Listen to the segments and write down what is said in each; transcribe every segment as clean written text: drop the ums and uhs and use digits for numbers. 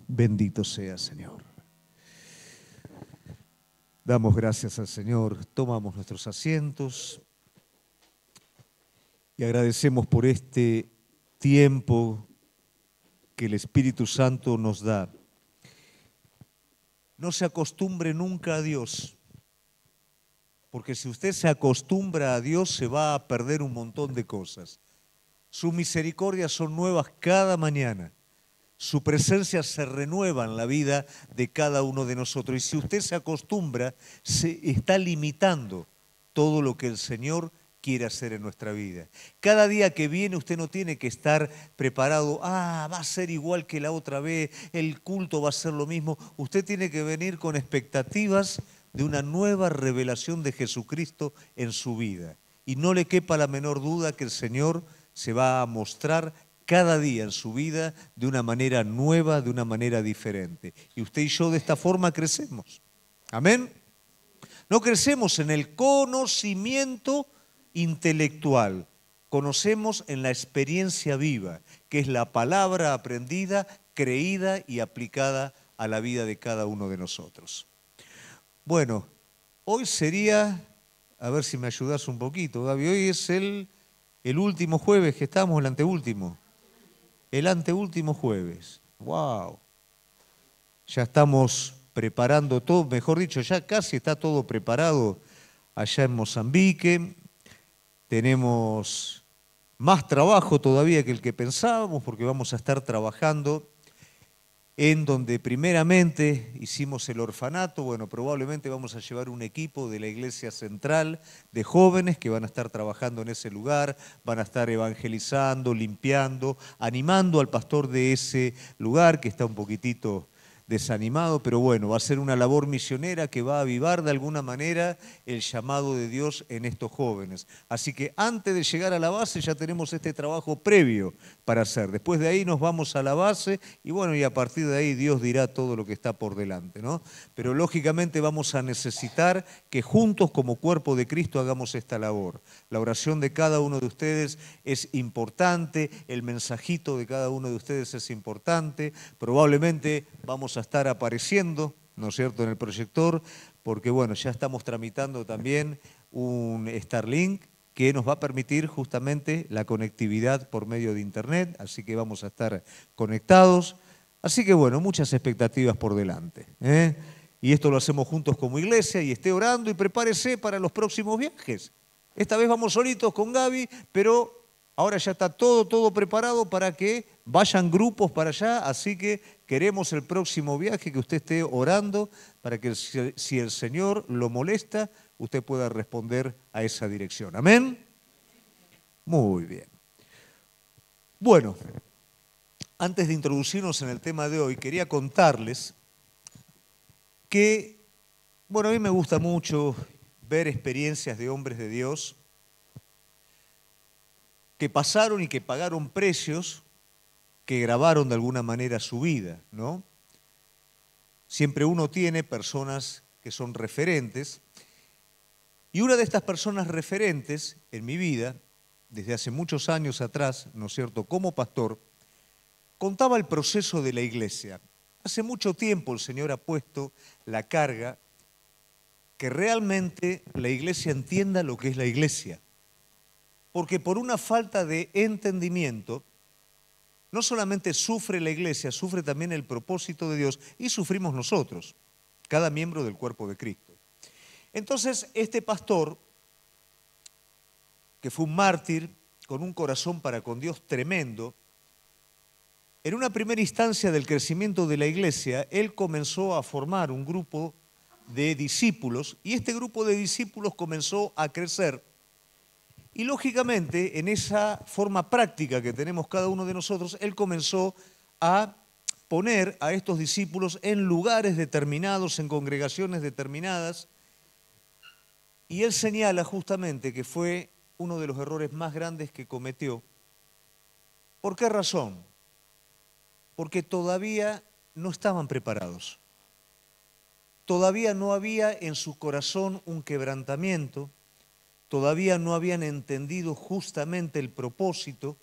Bendito sea, Señor. Damos gracias al Señor, tomamos nuestros asientos y agradecemos por este tiempo que el Espíritu Santo nos da. No se acostumbre nunca a Dios, porque si usted se acostumbra a Dios se va a perder un montón de cosas. Sus misericordias son nuevas cada mañana. Su presencia se renueva en la vida de cada uno de nosotros. Y si usted se acostumbra, se está limitando todo lo que el Señor quiere hacer en nuestra vida. Cada día que viene usted no tiene que estar preparado, va a ser igual que la otra vez, el culto va a ser lo mismo. Usted tiene que venir con expectativas de una nueva revelación de Jesucristo en su vida. Y no le quepa la menor duda que el Señor se va a mostrar cada día en su vida de una manera nueva, de una manera diferente. Y usted y yo de esta forma crecemos. Amén. No crecemos en el conocimiento intelectual, conocemos en la experiencia viva, que es la palabra aprendida, creída y aplicada a la vida de cada uno de nosotros. Bueno, hoy sería, a ver si me ayudas un poquito, Gaby, hoy es el último jueves que estamos, el anteúltimo. El anteúltimo jueves. ¡Wow! Ya estamos preparando todo, mejor dicho, ya casi está todo preparado allá en Mozambique. Tenemos más trabajo todavía que el que pensábamos, porque vamos a estar trabajando en donde primeramente hicimos el orfanato. Bueno, probablemente vamos a llevar un equipo de la Iglesia Central de jóvenes que van a estar trabajando en ese lugar, van a estar evangelizando, limpiando, animando al pastor de ese lugar que está un poquitito desanimado, pero bueno, va a ser una labor misionera que va a avivar de alguna manera el llamado de Dios en estos jóvenes. Así que antes de llegar a la base ya tenemos este trabajo previo para hacer. Después de ahí nos vamos a la base y bueno, y a partir de ahí Dios dirá todo lo que está por delante, ¿no? Pero lógicamente vamos a necesitar que juntos como cuerpo de Cristo hagamos esta labor. La oración de cada uno de ustedes es importante, el mensajito de cada uno de ustedes es importante, probablemente vamos a estar apareciendo, ¿no es cierto?, en el proyector, porque bueno, ya estamos tramitando también un Starlink que nos va a permitir justamente la conectividad por medio de internet, así que vamos a estar conectados. Así que bueno, muchas expectativas por delante, ¿eh? Y esto lo hacemos juntos como iglesia y esté orando y prepárese para los próximos viajes. Esta vez vamos solitos con Gaby, pero ahora ya está todo preparado para que vayan grupos para allá, así que queremos el próximo viaje que usted esté orando para que si el Señor lo molesta, usted pueda responder a esa dirección. ¿Amén? Muy bien. Bueno, antes de introducirnos en el tema de hoy, quería contarles que, bueno, a mí me gusta mucho ver experiencias de hombres de Dios que pasaron y que pagaron precios que grabaron de alguna manera su vida, ¿no? Siempre uno tiene personas que son referentes, y una de estas personas referentes en mi vida, desde hace muchos años atrás, ¿no es cierto?, como pastor, contaba el proceso de la iglesia. Hace mucho tiempo el Señor ha puesto la carga que realmente la iglesia entienda lo que es la iglesia. Porque por una falta de entendimiento, no solamente sufre la iglesia, sufre también el propósito de Dios y sufrimos nosotros, cada miembro del cuerpo de Cristo. Entonces, este pastor, que fue un mártir, con un corazón para con Dios tremendo, en una primera instancia del crecimiento de la iglesia, él comenzó a formar un grupo de discípulos y este grupo de discípulos comenzó a crecer. Y lógicamente, en esa forma práctica que tenemos cada uno de nosotros, él comenzó a poner a estos discípulos en lugares determinados, en congregaciones determinadas. Y él señala justamente que fue uno de los errores más grandes que cometió. ¿Por qué razón? Porque todavía no estaban preparados. Todavía no había en su corazón un quebrantamiento. Todavía no habían entendido justamente el propósito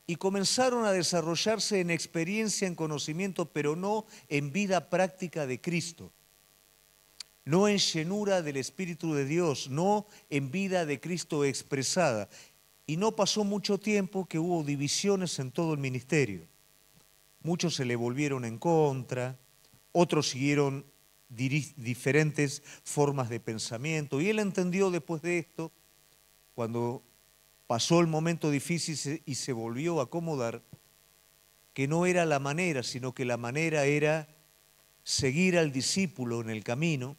y comenzaron a desarrollarse en experiencia, en conocimiento, pero no en vida práctica de Cristo, no en llenura del Espíritu de Dios, no en vida de Cristo expresada. Y no pasó mucho tiempo que hubo divisiones en todo el ministerio. Muchos se le volvieron en contra, otros siguieron diferentes formas de pensamiento. Y él entendió después de esto, cuando pasó el momento difícil y se volvió a acomodar, que no era la manera, sino que la manera era seguir al discípulo en el camino,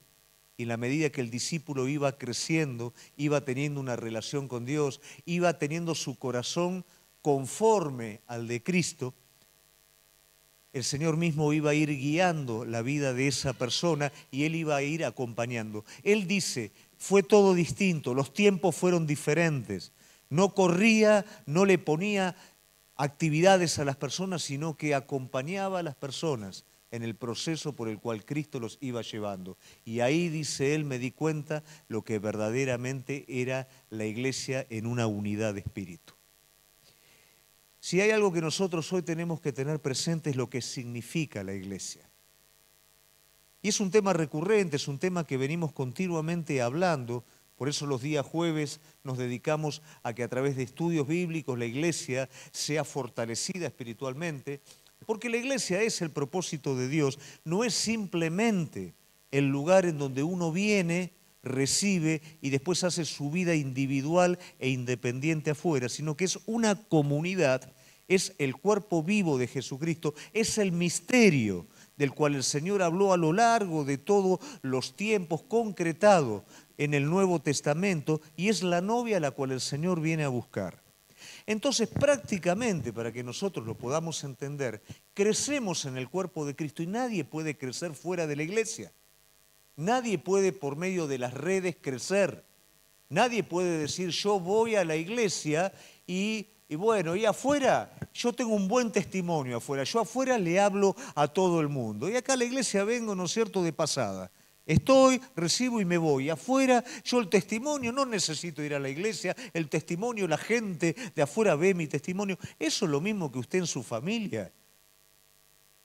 y en la medida que el discípulo iba creciendo, iba teniendo una relación con Dios, iba teniendo su corazón conforme al de Cristo, el Señor mismo iba a ir guiando la vida de esa persona y Él iba a ir acompañando. Él dice, fue todo distinto, los tiempos fueron diferentes. No corría, no le ponía actividades a las personas, sino que acompañaba a las personas en el proceso por el cual Cristo los iba llevando. Y ahí, dice él, me di cuenta lo que verdaderamente era la iglesia en una unidad de espíritu. Si hay algo que nosotros hoy tenemos que tener presente es lo que significa la iglesia. Y es un tema recurrente, es un tema que venimos continuamente hablando. Por eso los días jueves nos dedicamos a que a través de estudios bíblicos la iglesia sea fortalecida espiritualmente, porque la iglesia es el propósito de Dios, no es simplemente el lugar en donde uno viene, recibe y después hace su vida individual e independiente afuera, sino que es una comunidad, es el cuerpo vivo de Jesucristo, es el misterio del cual el Señor habló a lo largo de todos los tiempos, concretado en el Nuevo Testamento, y es la novia a la cual el Señor viene a buscar. Entonces, prácticamente, para que nosotros lo podamos entender, crecemos en el cuerpo de Cristo y nadie puede crecer fuera de la iglesia. Nadie puede por medio de las redes crecer. Nadie puede decir, yo voy a la iglesia y bueno, y afuera, yo tengo un buen testimonio afuera. Yo afuera le hablo a todo el mundo. Y acá a la iglesia vengo, ¿no es cierto?, de pasada. Estoy, recibo y me voy. Afuera, yo el testimonio, no necesito ir a la iglesia, el testimonio, la gente de afuera ve mi testimonio. Eso es lo mismo que usted en su familia.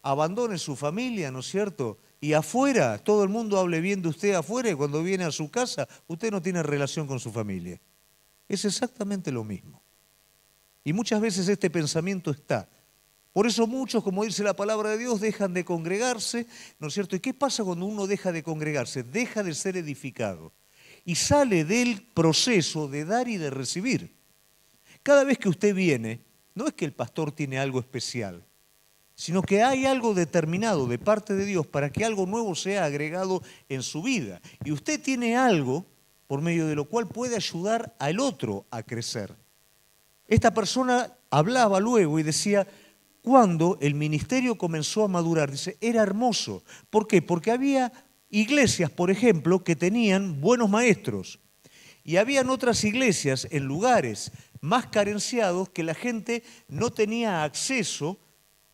Abandone su familia, ¿no es cierto? Y afuera, todo el mundo hable bien de usted afuera y cuando viene a su casa, usted no tiene relación con su familia. Es exactamente lo mismo. Y muchas veces este pensamiento está. Por eso muchos, como dice la palabra de Dios, dejan de congregarse, ¿no es cierto? ¿Y qué pasa cuando uno deja de congregarse? Deja de ser edificado y sale del proceso de dar y de recibir. Cada vez que usted viene, no es que el pastor tiene algo especial, sino que hay algo determinado de parte de Dios para que algo nuevo sea agregado en su vida. Y usted tiene algo por medio de lo cual puede ayudar al otro a crecer. Esta persona hablaba luego y decía, cuando el ministerio comenzó a madurar, dice, era hermoso. ¿Por qué? Porque había iglesias, por ejemplo, que tenían buenos maestros. Y habían otras iglesias en lugares más carenciados que la gente no tenía acceso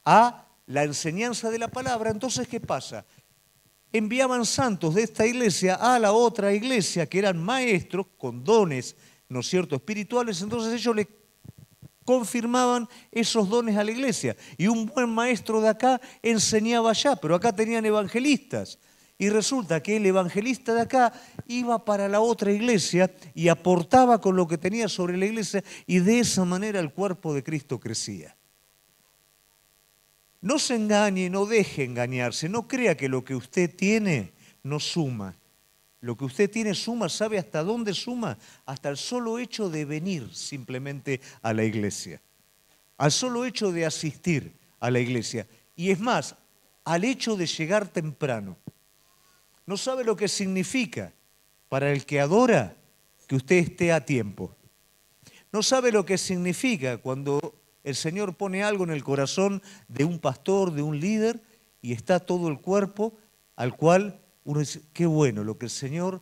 a la enseñanza de la palabra. Entonces, ¿qué pasa? Enviaban santos de esta iglesia a la otra iglesia, que eran maestros con dones, ¿no es cierto?, espirituales. Entonces ellos le confirmaban esos dones a la iglesia. Y un buen maestro de acá enseñaba allá, pero acá tenían evangelistas. Y resulta que el evangelista de acá iba para la otra iglesia y aportaba con lo que tenía sobre la iglesia y de esa manera el cuerpo de Cristo crecía. No se engañe, no deje engañarse, no crea que lo que usted tiene no suma. Lo que usted tiene suma, ¿sabe hasta dónde suma? Hasta el solo hecho de venir simplemente a la iglesia. Al solo hecho de asistir a la iglesia. Y es más, al hecho de llegar temprano. No sabe lo que significa para el que adora que usted esté a tiempo. No sabe lo que significa cuando el Señor pone algo en el corazón de un pastor, de un líder, y está todo el cuerpo al cual uno dice, qué bueno, lo que el Señor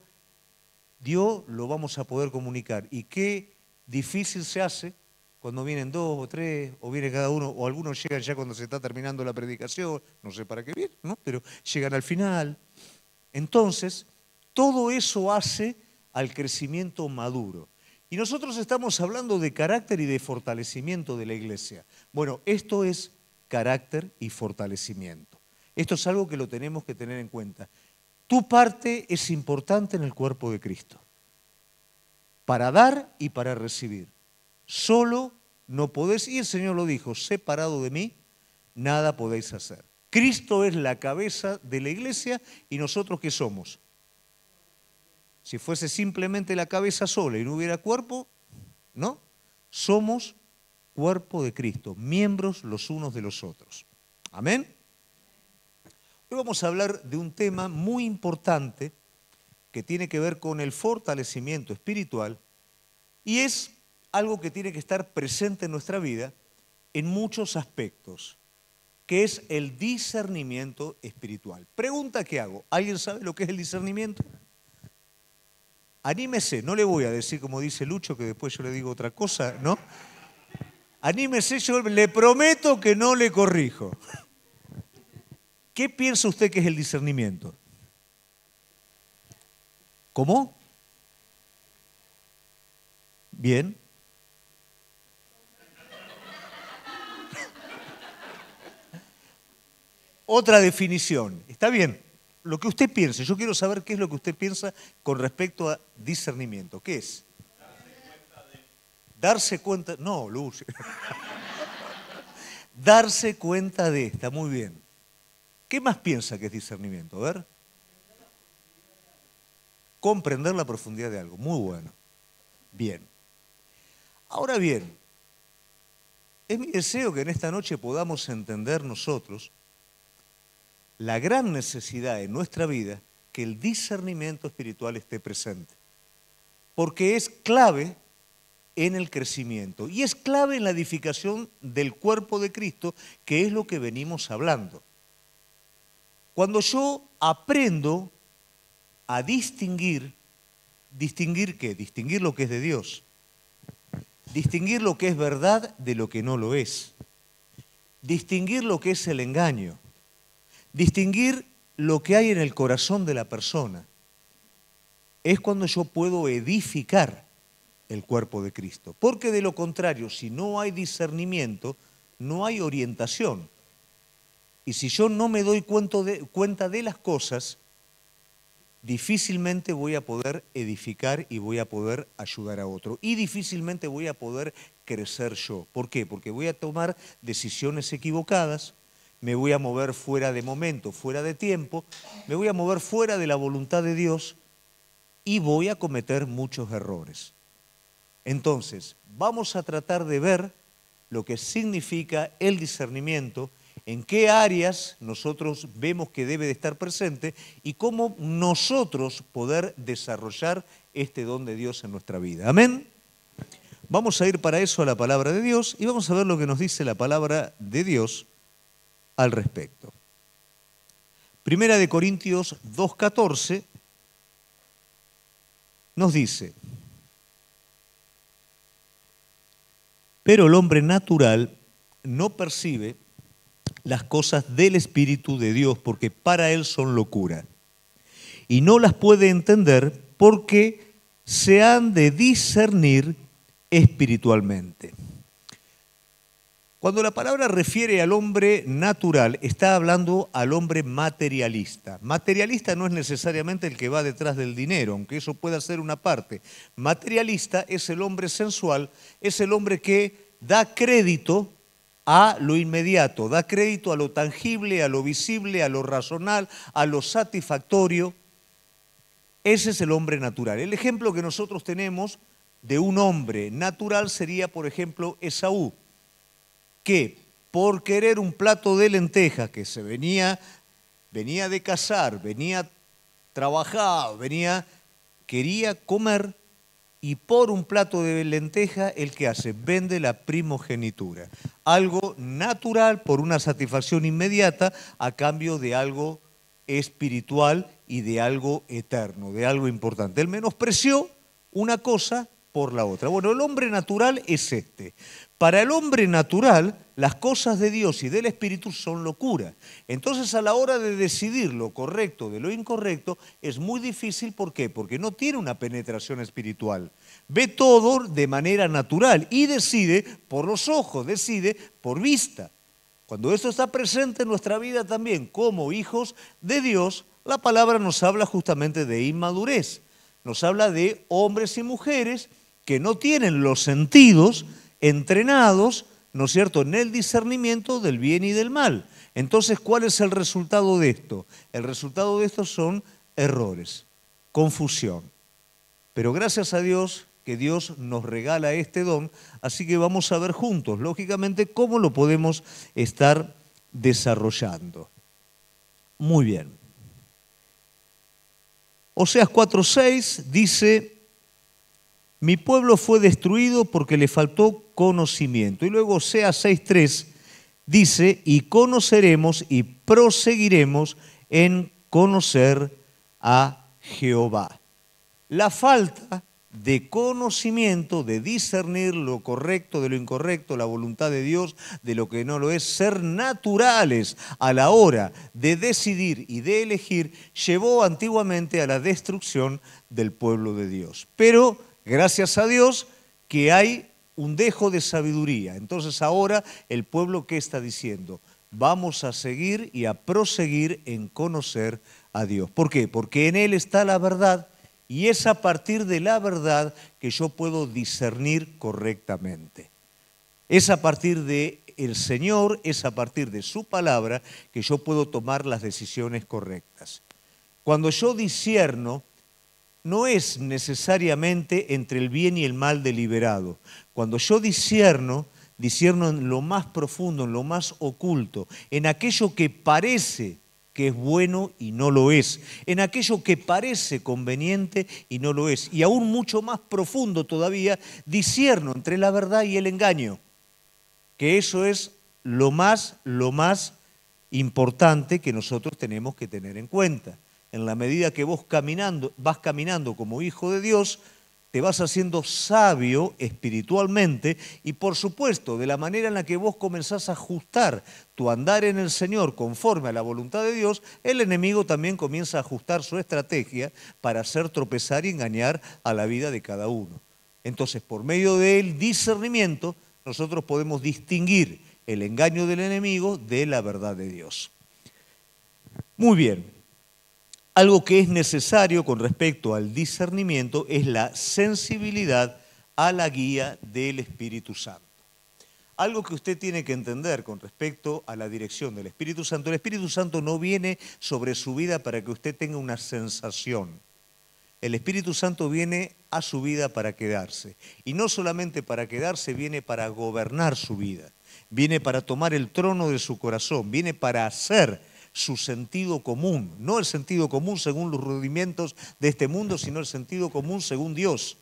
dio lo vamos a poder comunicar. Y qué difícil se hace cuando vienen dos o tres, o viene cada uno, o algunos llegan ya cuando se está terminando la predicación, no sé para qué vienen, ¿no? Pero llegan al final. Entonces, todo eso hace al crecimiento maduro. Y nosotros estamos hablando de carácter y de fortalecimiento de la iglesia. Bueno, esto es carácter y fortalecimiento. Esto es algo que lo tenemos que tener en cuenta. Tu parte es importante en el cuerpo de Cristo, para dar y para recibir. Solo no podés, y el Señor lo dijo, separado de mí, nada podéis hacer. Cristo es la cabeza de la iglesia y nosotros ¿qué somos? Si fuese simplemente la cabeza sola y no hubiera cuerpo, ¿no? Somos cuerpo de Cristo, miembros los unos de los otros. Amén. Hoy vamos a hablar de un tema muy importante que tiene que ver con el fortalecimiento espiritual y es algo que tiene que estar presente en nuestra vida en muchos aspectos, que es el discernimiento espiritual. Pregunta que hago, ¿alguien sabe lo que es el discernimiento? Anímese, no le voy a decir como dice Lucho, que después yo le digo otra cosa, ¿no? Anímese, yo le prometo que no le corrijo. ¿Qué piensa usted que es el discernimiento? ¿Cómo? Bien. Otra definición, está bien. Lo que usted piense, yo quiero saber qué es lo que usted piensa con respecto a discernimiento. ¿Qué es? Darse cuenta, no, Luz. Darse cuenta de, está muy bien. ¿Qué más piensa que es discernimiento? A ver. Comprender la profundidad de algo, muy bueno. Bien. Ahora bien, es mi deseo que en esta noche podamos entender nosotros la gran necesidad en nuestra vida que el discernimiento espiritual esté presente. Porque es clave en el crecimiento y es clave en la edificación del cuerpo de Cristo, que es lo que venimos hablando. Cuando yo aprendo a distinguir, ¿distinguir qué? Distinguir lo que es de Dios. Distinguir lo que es verdad de lo que no lo es. Distinguir lo que es el engaño. Distinguir lo que hay en el corazón de la persona. Es cuando yo puedo edificar el cuerpo de Cristo. Porque de lo contrario, si no hay discernimiento, no hay orientación. Y si yo no me doy cuenta de las cosas, difícilmente voy a poder edificar y voy a poder ayudar a otro. Y difícilmente voy a poder crecer yo. ¿Por qué? Porque voy a tomar decisiones equivocadas, me voy a mover fuera de momento, fuera de tiempo, me voy a mover fuera de la voluntad de Dios y voy a cometer muchos errores. Entonces, vamos a tratar de ver lo que significa el discernimiento, en qué áreas nosotros vemos que debe de estar presente y cómo nosotros poder desarrollar este don de Dios en nuestra vida. Amén. Vamos a ir para eso a la palabra de Dios y vamos a ver lo que nos dice la palabra de Dios al respecto. Primera de Corintios 2:14 nos dice: pero el hombre natural no percibe las cosas del Espíritu de Dios porque para él son locura y no las puede entender porque se han de discernir espiritualmente. Cuando la palabra refiere al hombre natural, está hablando al hombre materialista. Materialista no es necesariamente el que va detrás del dinero, aunque eso pueda ser una parte. Materialista es el hombre sensual, es el hombre que da crédito a lo inmediato, da crédito a lo tangible, a lo visible, a lo razonal, a lo satisfactorio. Ese es el hombre natural. El ejemplo que nosotros tenemos de un hombre natural sería, por ejemplo, Esaú, que por querer un plato de lentejas, que se venía de cazar, venía trabajado, quería comer, y por un plato de lenteja, ¿el qué hace? Vende la primogenitura. Algo natural por una satisfacción inmediata a cambio de algo espiritual y de algo eterno, de algo importante. Él menospreció una cosa por la otra. Bueno, el hombre natural es este. Para el hombre natural, las cosas de Dios y del Espíritu son locura. Entonces, a la hora de decidir lo correcto de lo incorrecto, es muy difícil. ¿Por qué? Porque no tiene una penetración espiritual. Ve todo de manera natural y decide por los ojos, decide por vista. Cuando esto está presente en nuestra vida también, como hijos de Dios, la palabra nos habla justamente de inmadurez. Nos habla de hombres y mujeres que no tienen los sentidos entrenados, ¿no es cierto?, en el discernimiento del bien y del mal. Entonces, ¿cuál es el resultado de esto? El resultado de esto son errores, confusión. Pero gracias a Dios que Dios nos regala este don, así que vamos a ver juntos, lógicamente, cómo lo podemos estar desarrollando. Muy bien. Oseas 4:6 dice: mi pueblo fue destruido porque le faltó conocimiento. Y luego Oseas 6:3 dice: y conoceremos y proseguiremos en conocer a Jehová. La falta de conocimiento, de discernir lo correcto de lo incorrecto, la voluntad de Dios de lo que no lo es, ser naturales a la hora de decidir y de elegir, llevó antiguamente a la destrucción del pueblo de Dios. Pero gracias a Dios que hay un dejo de sabiduría. Entonces ahora el pueblo, ¿qué está diciendo? Vamos a seguir y a proseguir en conocer a Dios. ¿Por qué? Porque en Él está la verdad y es a partir de la verdad que yo puedo discernir correctamente. Es a partir de el Señor, es a partir de su palabra que yo puedo tomar las decisiones correctas. Cuando yo discierno, no es necesariamente entre el bien y el mal deliberado. Cuando yo discierno en lo más profundo, en lo más oculto, en aquello que parece que es bueno y no lo es, en aquello que parece conveniente y no lo es. Y aún mucho más profundo todavía, discierno entre la verdad y el engaño, que eso es lo más importante que nosotros tenemos que tener en cuenta. En la medida que vas caminando como hijo de Dios, te vas haciendo sabio espiritualmente y por supuesto, de la manera en la que vos comenzás a ajustar tu andar en el Señor conforme a la voluntad de Dios, el enemigo también comienza a ajustar su estrategia para hacer tropezar y engañar a la vida de cada uno. Entonces, por medio del discernimiento, nosotros podemos distinguir el engaño del enemigo de la verdad de Dios. Muy bien. Algo que es necesario con respecto al discernimiento es la sensibilidad a la guía del Espíritu Santo. Algo que usted tiene que entender con respecto a la dirección del Espíritu Santo: el Espíritu Santo no viene sobre su vida para que usted tenga una sensación. El Espíritu Santo viene a su vida para quedarse. Y no solamente para quedarse, viene para gobernar su vida. Viene para tomar el trono de su corazón. Viene para hacer su sentido común, no el sentido común según los rudimentos de este mundo, sino el sentido común según Dios.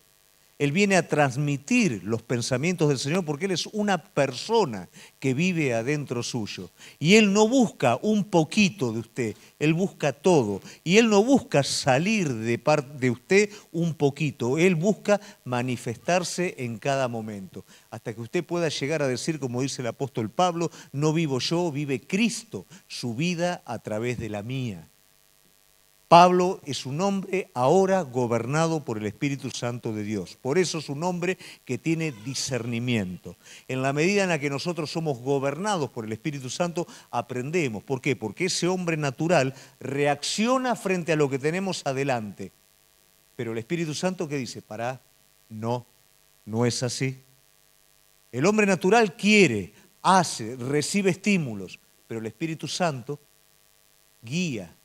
Él viene a transmitir los pensamientos del Señor porque Él es una persona que vive adentro suyo. Y Él no busca un poquito de usted, Él busca todo. Y Él no busca salir de parte de usted un poquito, Él busca manifestarse en cada momento. Hasta que usted pueda llegar a decir, como dice el apóstol Pablo: no vivo yo, vive Cristo, su vida a través de la mía. Pablo es un hombre ahora gobernado por el Espíritu Santo de Dios. Por eso es un hombre que tiene discernimiento. En la medida en la que nosotros somos gobernados por el Espíritu Santo, aprendemos. ¿Por qué? Porque ese hombre natural reacciona frente a lo que tenemos adelante. Pero el Espíritu Santo, ¿qué dice? Pará, no es así. El hombre natural quiere, hace, recibe estímulos, pero el Espíritu Santo guía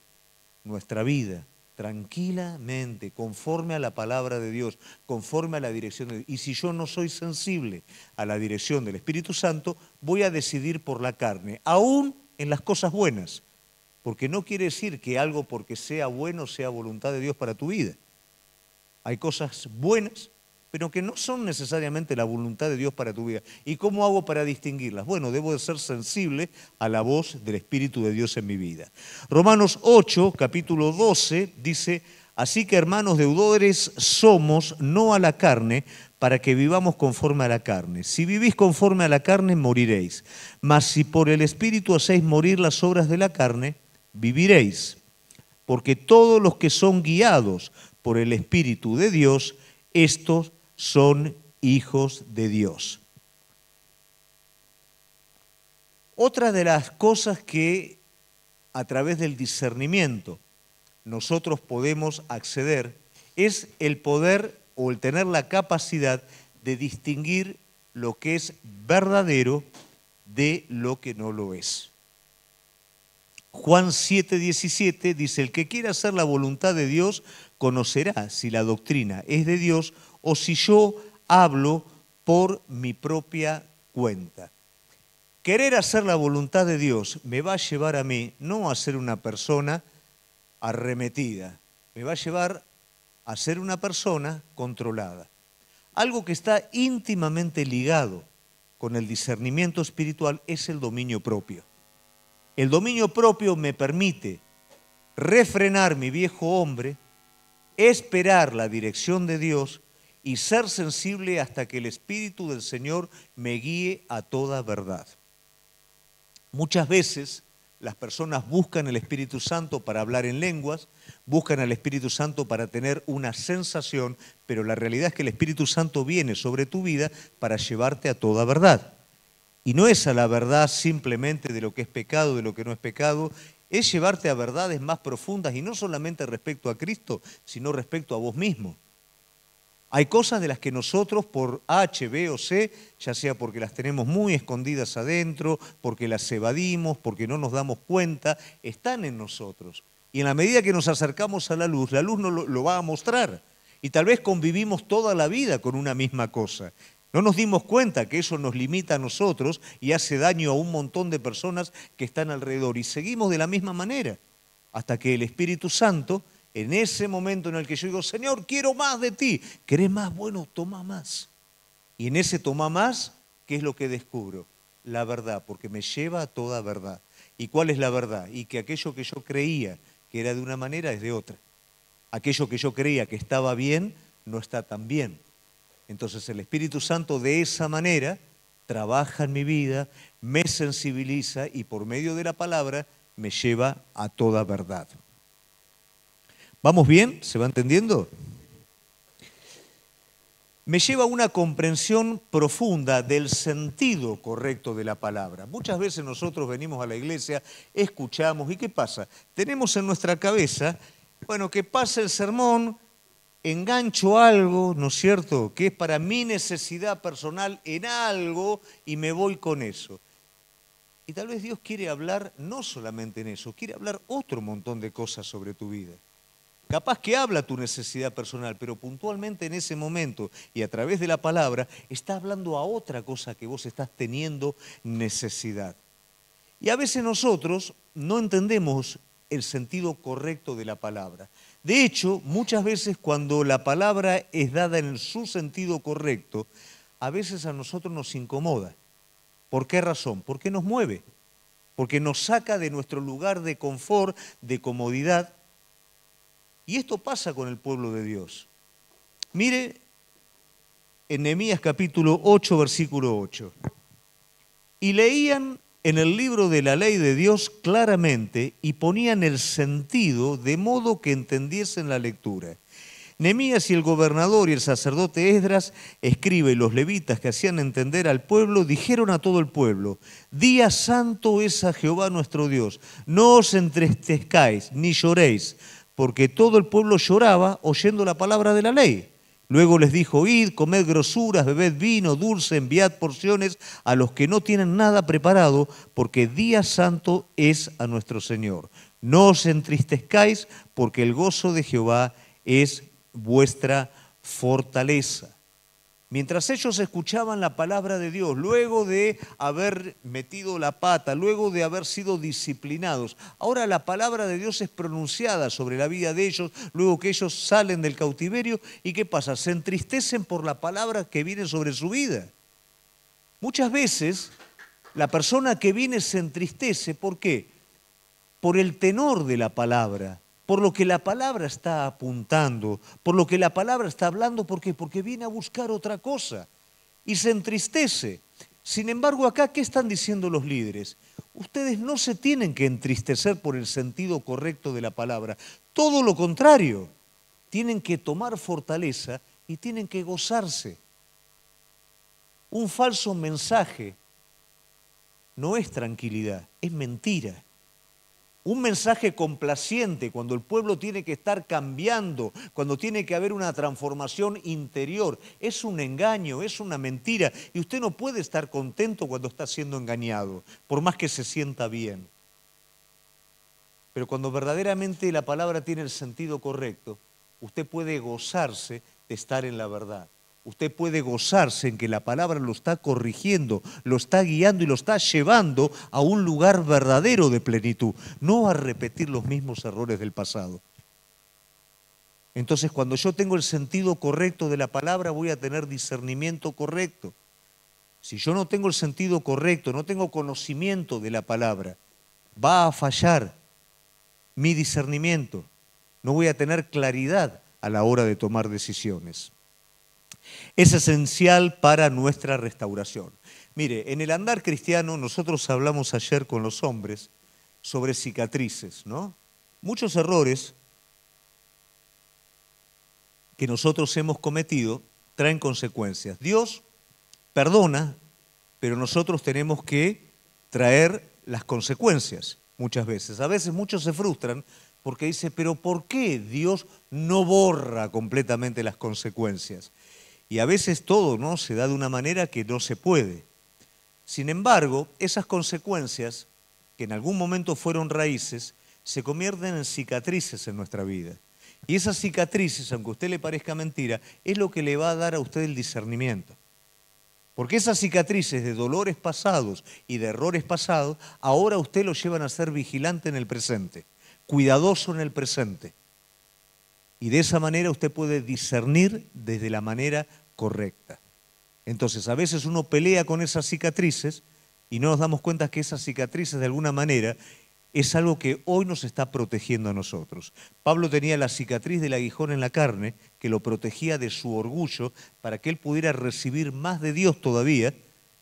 nuestra vida tranquilamente, conforme a la palabra de Dios, conforme a la dirección de Dios. Y si yo no soy sensible a la dirección del Espíritu Santo, voy a decidir por la carne, aún en las cosas buenas, porque no quiere decir que algo porque sea bueno sea voluntad de Dios para tu vida. Hay cosas buenas, pero que no son necesariamente la voluntad de Dios para tu vida. ¿Y cómo hago para distinguirlas? Bueno, debo de ser sensible a la voz del Espíritu de Dios en mi vida. Romanos 8, capítulo 12, dice: así que, hermanos deudores somos, no a la carne, para que vivamos conforme a la carne. Si vivís conforme a la carne, moriréis. Mas si por el Espíritu hacéis morir las obras de la carne, viviréis. Porque todos los que son guiados por el Espíritu de Dios, estos son hijos de Dios. Otra de las cosas que a través del discernimiento nosotros podemos acceder es el poder o el tener la capacidad de distinguir lo que es verdadero de lo que no lo es. Juan 7:17 dice, el que quiera hacer la voluntad de Dios conocerá si la doctrina es de Dios o si yo hablo por mi propia cuenta. Querer hacer la voluntad de Dios me va a llevar a mí no a ser una persona arremetida, me va a llevar a ser una persona controlada. Algo que está íntimamente ligado con el discernimiento espiritual es el dominio propio. El dominio propio me permite refrenar mi viejo hombre, esperar la dirección de Dios y ser sensible hasta que el Espíritu del Señor me guíe a toda verdad. Muchas veces las personas buscan el Espíritu Santo para hablar en lenguas, buscan al Espíritu Santo para tener una sensación, pero la realidad es que el Espíritu Santo viene sobre tu vida para llevarte a toda verdad. Y no es a la verdad simplemente de lo que es pecado, de lo que no es pecado, es llevarte a verdades más profundas y no solamente respecto a Cristo, sino respecto a vos mismo. Hay cosas de las que nosotros por H, B o C, ya sea porque las tenemos muy escondidas adentro, porque las evadimos, porque no nos damos cuenta, están en nosotros. Y en la medida que nos acercamos a la luz nos lo va a mostrar. Y tal vez convivimos toda la vida con una misma cosa. No nos dimos cuenta que eso nos limita a nosotros y hace daño a un montón de personas que están alrededor. Y seguimos de la misma manera, hasta que el Espíritu Santo, en ese momento en el que yo digo, Señor, quiero más de ti. ¿Querés más? Bueno, toma más. Y en ese toma más, ¿qué es lo que descubro? La verdad, porque me lleva a toda verdad. ¿Y cuál es la verdad? Y que aquello que yo creía que era de una manera es de otra. Aquello que yo creía que estaba bien, no está tan bien. Entonces el Espíritu Santo de esa manera trabaja en mi vida, me sensibiliza y por medio de la palabra me lleva a toda verdad. ¿Vamos bien? ¿Se va entendiendo? Me lleva a una comprensión profunda del sentido correcto de la palabra. Muchas veces nosotros venimos a la iglesia, escuchamos, ¿y qué pasa? Tenemos en nuestra cabeza, bueno, que pase el sermón, engancho algo, ¿no es cierto?, que es para mi necesidad personal en algo y me voy con eso. Y tal vez Dios quiere hablar no solamente en eso, quiere hablar otro montón de cosas sobre tu vida. Capaz que habla tu necesidad personal, pero puntualmente en ese momento y a través de la palabra está hablando a otra cosa que vos estás teniendo necesidad. Y a veces nosotros no entendemos el sentido correcto de la palabra. De hecho, muchas veces cuando la palabra es dada en su sentido correcto, a veces a nosotros nos incomoda. ¿Por qué razón? Porque nos mueve, porque nos saca de nuestro lugar de confort, de comodidad. Y esto pasa con el pueblo de Dios. Mire en Nehemías capítulo 8, versículo 8. Y leían en el libro de la ley de Dios claramente y ponían el sentido de modo que entendiesen la lectura. Nehemías y el gobernador y el sacerdote Esdras, escriba y los levitas que hacían entender al pueblo, dijeron a todo el pueblo, día santo es a Jehová nuestro Dios, no os entristezcáis ni lloréis, porque todo el pueblo lloraba oyendo la palabra de la ley. Luego les dijo, id, comed grosuras, bebed vino, dulce, enviad porciones a los que no tienen nada preparado, porque día santo es a nuestro Señor. No os entristezcáis, porque el gozo de Jehová es vuestra fortaleza. Mientras ellos escuchaban la palabra de Dios, luego de haber metido la pata, luego de haber sido disciplinados, ahora la palabra de Dios es pronunciada sobre la vida de ellos, luego que ellos salen del cautiverio, ¿y qué pasa? Se entristecen por la palabra que viene sobre su vida. Muchas veces la persona que viene se entristece, ¿por qué? Por el tenor de la palabra, por lo que la palabra está apuntando, por lo que la palabra está hablando, ¿por qué? Porque viene a buscar otra cosa y se entristece. Sin embargo, acá, ¿qué están diciendo los líderes? Ustedes no se tienen que entristecer por el sentido correcto de la palabra. Todo lo contrario, tienen que tomar fortaleza y tienen que gozarse. Un falso mensaje no es tranquilidad, es mentira. Un mensaje complaciente cuando el pueblo tiene que estar cambiando, cuando tiene que haber una transformación interior, es un engaño, es una mentira. Y usted no puede estar contento cuando está siendo engañado, por más que se sienta bien. Pero cuando verdaderamente la palabra tiene el sentido correcto, usted puede gozarse de estar en la verdad. Usted puede gozarse en que la palabra lo está corrigiendo, lo está guiando y lo está llevando a un lugar verdadero de plenitud, no a repetir los mismos errores del pasado. Entonces, cuando yo tengo el sentido correcto de la palabra, voy a tener discernimiento correcto. Si yo no tengo el sentido correcto, no tengo conocimiento de la palabra, va a fallar mi discernimiento. No voy a tener claridad a la hora de tomar decisiones. Es esencial para nuestra restauración. Mire, en el andar cristiano nosotros hablamos ayer con los hombres sobre cicatrices, ¿no? Muchos errores que nosotros hemos cometido traen consecuencias. Dios perdona, pero nosotros tenemos que traer las consecuencias muchas veces. A veces muchos se frustran porque dicen, pero ¿por qué Dios no borra completamente las consecuencias? Y a veces todo, ¿no?, se da de una manera que no se puede. Sin embargo, esas consecuencias, que en algún momento fueron raíces, se convierten en cicatrices en nuestra vida. Y esas cicatrices, aunque a usted le parezca mentira, es lo que le va a dar a usted el discernimiento. Porque esas cicatrices de dolores pasados y de errores pasados, ahora a usted lo llevan a ser vigilante en el presente, cuidadoso en el presente. Y de esa manera usted puede discernir desde la manera correcta. Entonces, a veces uno pelea con esas cicatrices y no nos damos cuenta que esas cicatrices de alguna manera es algo que hoy nos está protegiendo a nosotros. Pablo tenía la cicatriz del aguijón en la carne que lo protegía de su orgullo para que él pudiera recibir más de Dios todavía,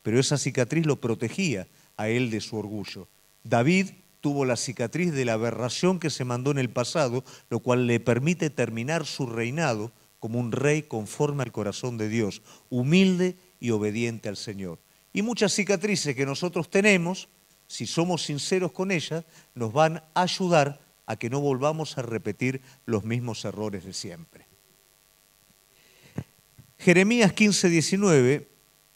pero esa cicatriz lo protegía a él de su orgullo. David tuvo la cicatriz de la aberración que se mandó en el pasado, lo cual le permite terminar su reinado como un rey conforme al corazón de Dios, humilde y obediente al Señor. Y muchas cicatrices que nosotros tenemos, si somos sinceros con ellas, nos van a ayudar a que no volvamos a repetir los mismos errores de siempre. Jeremías 15:19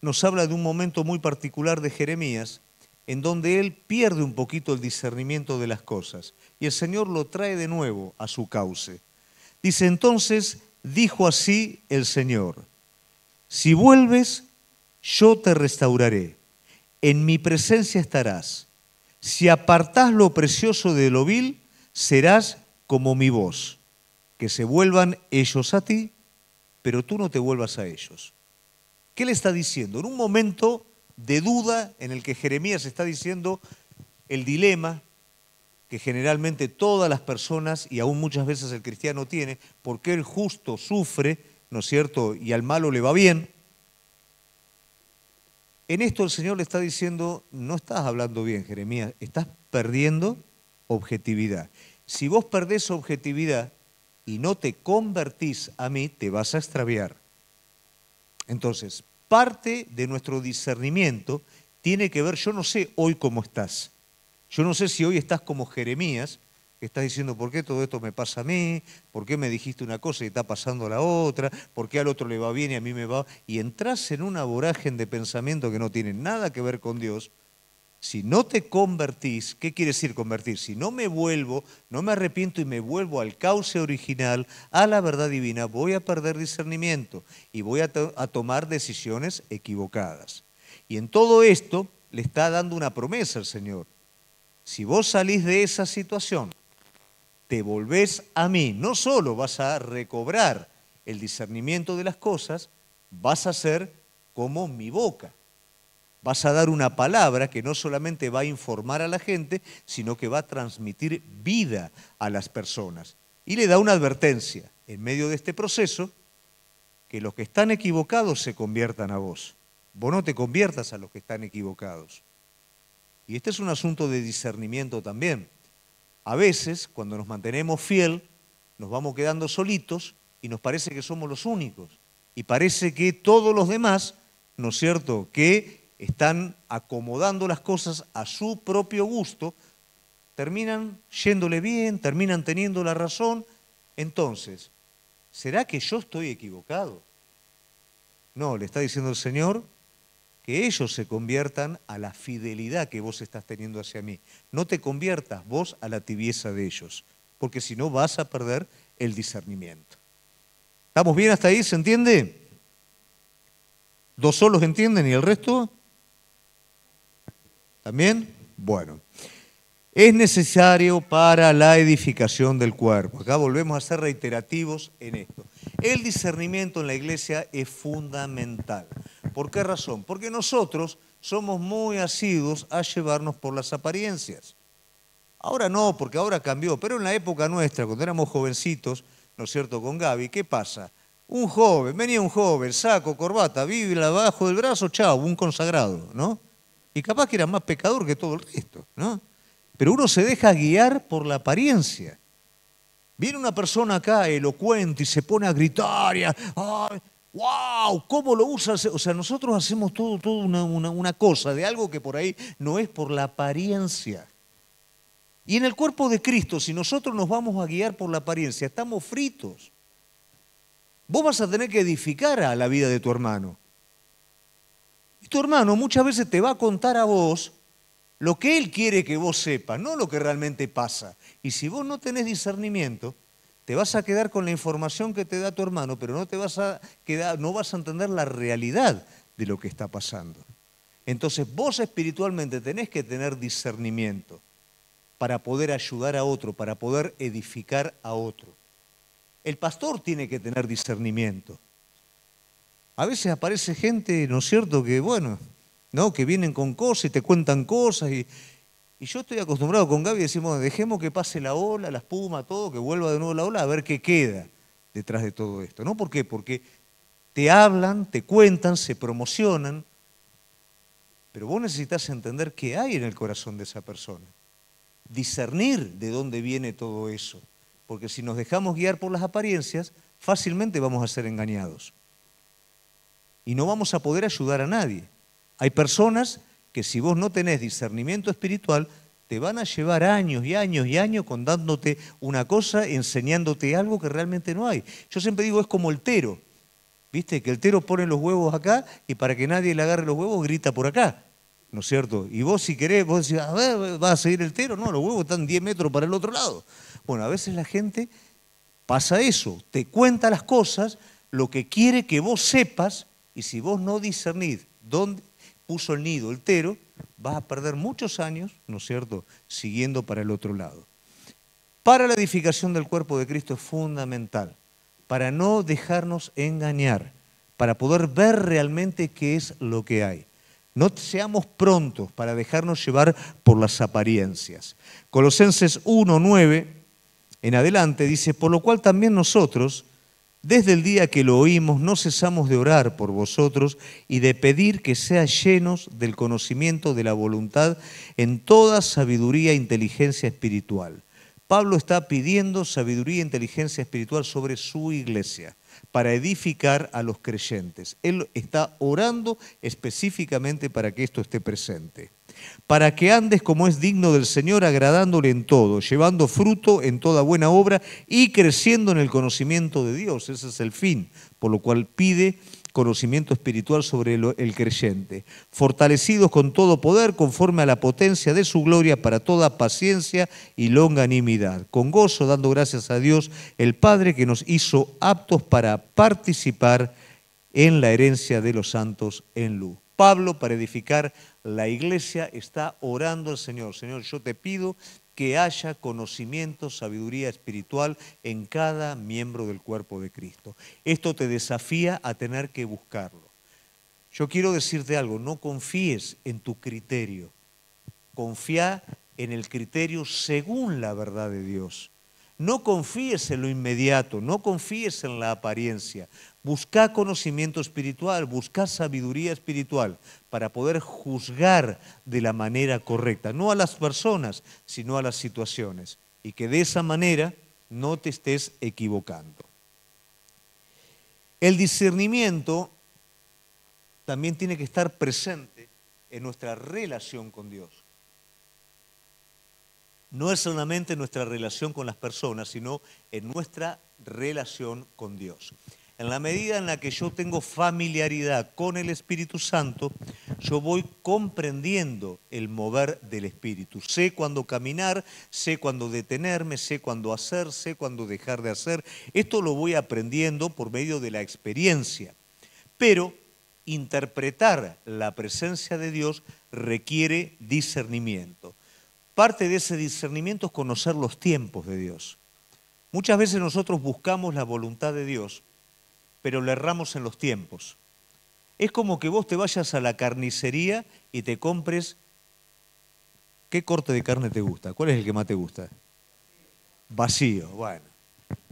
nos habla de un momento muy particular de Jeremías, en donde él pierde un poquito el discernimiento de las cosas y el Señor lo trae de nuevo a su cauce. Dice, entonces dijo así el Señor, si vuelves, yo te restauraré, en mi presencia estarás. Si apartás lo precioso de lo vil, serás como mi voz, que se vuelvan ellos a ti, pero tú no te vuelvas a ellos. ¿Qué le está diciendo? En un momento de duda en el que Jeremías está diciendo el dilema que generalmente todas las personas y aún muchas veces el cristiano tiene, porque el justo sufre, ¿no es cierto?, y al malo le va bien. En esto el Señor le está diciendo, no estás hablando bien, Jeremías, estás perdiendo objetividad. Si vos perdés objetividad y no te convertís a mí, te vas a extraviar. Entonces, parte de nuestro discernimiento tiene que ver, yo no sé hoy cómo estás. Yo no sé si hoy estás como Jeremías, que estás diciendo, ¿por qué todo esto me pasa a mí? ¿Por qué me dijiste una cosa y está pasando la otra? ¿Por qué al otro le va bien y a mí me va? Y entras en una vorágine de pensamiento que no tiene nada que ver con Dios. Si no te convertís, ¿qué quiere decir convertir? Si no me vuelvo, no me arrepiento y me vuelvo al cauce original, a la verdad divina, voy a perder discernimiento y voy a tomar decisiones equivocadas. Y en todo esto le está dando una promesa al Señor. Si vos salís de esa situación, te volvés a mí, no solo vas a recobrar el discernimiento de las cosas, vas a ser como mi boca. Vas a dar una palabra que no solamente va a informar a la gente, sino que va a transmitir vida a las personas. Y le da una advertencia en medio de este proceso, que los que están equivocados se conviertan a vos. Vos no te conviertas a los que están equivocados. Y este es un asunto de discernimiento también. A veces, cuando nos mantenemos fiel, nos vamos quedando solitos y nos parece que somos los únicos. Y parece que todos los demás, ¿no es cierto?, que están acomodando las cosas a su propio gusto, terminan yéndole bien, terminan teniendo la razón. Entonces, ¿será que yo estoy equivocado? No, le está diciendo el Señor que ellos se conviertan a la fidelidad que vos estás teniendo hacia mí. No te conviertas vos a la tibieza de ellos, porque si no vas a perder el discernimiento. ¿Estamos bien hasta ahí? ¿Se entiende? ¿Dos solos entienden y el resto? ¿También? Bueno. Es necesario para la edificación del cuerpo. Acá volvemos a ser reiterativos en esto. El discernimiento en la iglesia es fundamental. ¿Por qué razón? Porque nosotros somos muy asiduos a llevarnos por las apariencias. Ahora no, porque ahora cambió, pero en la época nuestra, cuando éramos jovencitos, ¿no es cierto?, con Gaby, ¿qué pasa? Venía un joven, saco, corbata, biblia abajo del brazo, chao, un consagrado, ¿no? Y capaz que era más pecador que todo el resto, ¿no? Pero uno se deja guiar por la apariencia. Viene una persona acá elocuente y se pone a gritar y ¡ay, wow! ¿Cómo lo usa? O sea, nosotros hacemos todo una cosa de algo que por ahí no es por la apariencia. Y en el cuerpo de Cristo, si nosotros nos vamos a guiar por la apariencia, estamos fritos. Vos vas a tener que edificar a la vida de tu hermano. Y tu hermano muchas veces te va a contar a vos lo que él quiere que vos sepas, no lo que realmente pasa. Y si vos no tenés discernimiento, te vas a quedar con la información que te da tu hermano, pero no vas a entender la realidad de lo que está pasando. Entonces vos espiritualmente tenés que tener discernimiento para poder ayudar a otro, para poder edificar a otro. El pastor tiene que tener discernimiento. A veces aparece gente, ¿no es cierto?, que bueno, ¿no?, que vienen con cosas y te cuentan cosas y yo estoy acostumbrado con Gaby, decimos, dejemos que pase la ola, la espuma, todo, que vuelva de nuevo la ola, a ver qué queda detrás de todo esto, ¿no? ¿Por qué? Porque te hablan, te cuentan, se promocionan, pero vos necesitas entender qué hay en el corazón de esa persona, discernir de dónde viene todo eso, porque si nos dejamos guiar por las apariencias, fácilmente vamos a ser engañados y no vamos a poder ayudar a nadie. Hay personas que si vos no tenés discernimiento espiritual, te van a llevar años y años y años contándote una cosa, enseñándote algo que realmente no hay. Yo siempre digo, es como el tero. ¿Viste? Que el tero pone los huevos acá y para que nadie le agarre los huevos grita por acá. ¿No es cierto? Y vos si querés, vos decís, a ver, ¿vas a seguir el tero? No, los huevos están 10 metros para el otro lado. Bueno, a veces la gente pasa eso, te cuenta las cosas, lo que quiere que vos sepas, y si vos no discernís dónde puso el nido el tero, vas a perder muchos años, ¿no es cierto?, siguiendo para el otro lado. Para la edificación del cuerpo de Cristo es fundamental, para no dejarnos engañar, para poder ver realmente qué es lo que hay. No seamos prontos para dejarnos llevar por las apariencias. Colosenses 1:9 en adelante dice, por lo cual también nosotros, desde el día que lo oímos, no cesamos de orar por vosotros y de pedir que seáis llenos del conocimiento de la voluntad en toda sabiduría e inteligencia espiritual. Pablo está pidiendo sabiduría e inteligencia espiritual sobre su iglesia para edificar a los creyentes. Él está orando específicamente para que esto esté presente. Para que andes como es digno del Señor, agradándole en todo, llevando fruto en toda buena obra y creciendo en el conocimiento de Dios. Ese es el fin, por lo cual pide conocimiento espiritual sobre el creyente. Fortalecidos con todo poder, conforme a la potencia de su gloria, para toda paciencia y longanimidad. Con gozo, dando gracias a Dios, el Padre, que nos hizo aptos para participar en la herencia de los santos en luz. Pablo, para edificar la iglesia, está orando al Señor. Señor, yo te pido que haya conocimiento, sabiduría espiritual en cada miembro del cuerpo de Cristo. Esto te desafía a tener que buscarlo. Yo quiero decirte algo, no confíes en tu criterio, confía en el criterio según la verdad de Dios. No confíes en lo inmediato, no confíes en la apariencia. Busca conocimiento espiritual, busca sabiduría espiritual para poder juzgar de la manera correcta, no a las personas, sino a las situaciones. Y que de esa manera no te estés equivocando. El discernimiento también tiene que estar presente en nuestra relación con Dios. No es solamente nuestra relación con las personas, sino en nuestra relación con Dios. En la medida en la que yo tengo familiaridad con el Espíritu Santo, yo voy comprendiendo el mover del Espíritu. Sé cuándo caminar, sé cuándo detenerme, sé cuándo hacer, sé cuándo dejar de hacer. Esto lo voy aprendiendo por medio de la experiencia. Pero interpretar la presencia de Dios requiere discernimiento. Parte de ese discernimiento es conocer los tiempos de Dios. Muchas veces nosotros buscamos la voluntad de Dios, pero le erramos en los tiempos. Es como que vos te vayas a la carnicería y te compres... ¿Qué corte de carne te gusta? ¿Cuál es el que más te gusta? Vacío, bueno.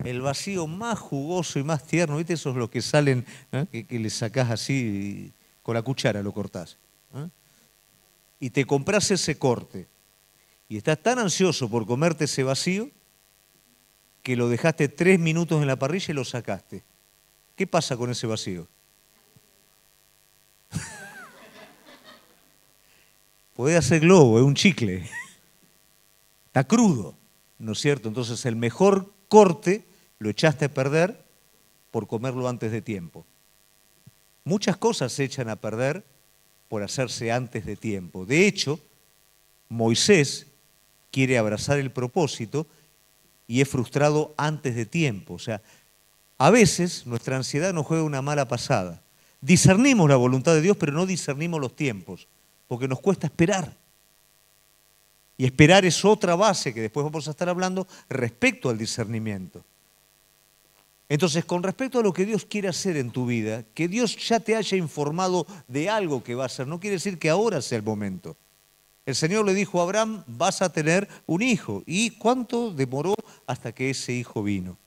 El vacío más jugoso y más tierno, ¿viste? Esos los que salen, que le sacás así y con la cuchara lo cortás. Y te compras ese corte. Y estás tan ansioso por comerte ese vacío que lo dejaste 3 minutos en la parrilla y lo sacaste. ¿Qué pasa con ese vacío? Podés hacer globo, es un chicle. Está crudo, ¿no es cierto? Entonces el mejor corte lo echaste a perder por comerlo antes de tiempo. Muchas cosas se echan a perder por hacerse antes de tiempo. De hecho, Moisés quiere abrazar el propósito y es frustrado antes de tiempo. O sea, a veces nuestra ansiedad nos juega una mala pasada. Discernimos la voluntad de Dios, pero no discernimos los tiempos, porque nos cuesta esperar. Y esperar es otra base que después vamos a estar hablando respecto al discernimiento. Entonces, con respecto a lo que Dios quiere hacer en tu vida, que Dios ya te haya informado de algo que va a hacer, no quiere decir que ahora sea el momento. El Señor le dijo a Abraham, vas a tener un hijo. ¿Y cuánto demoró hasta que ese hijo vino?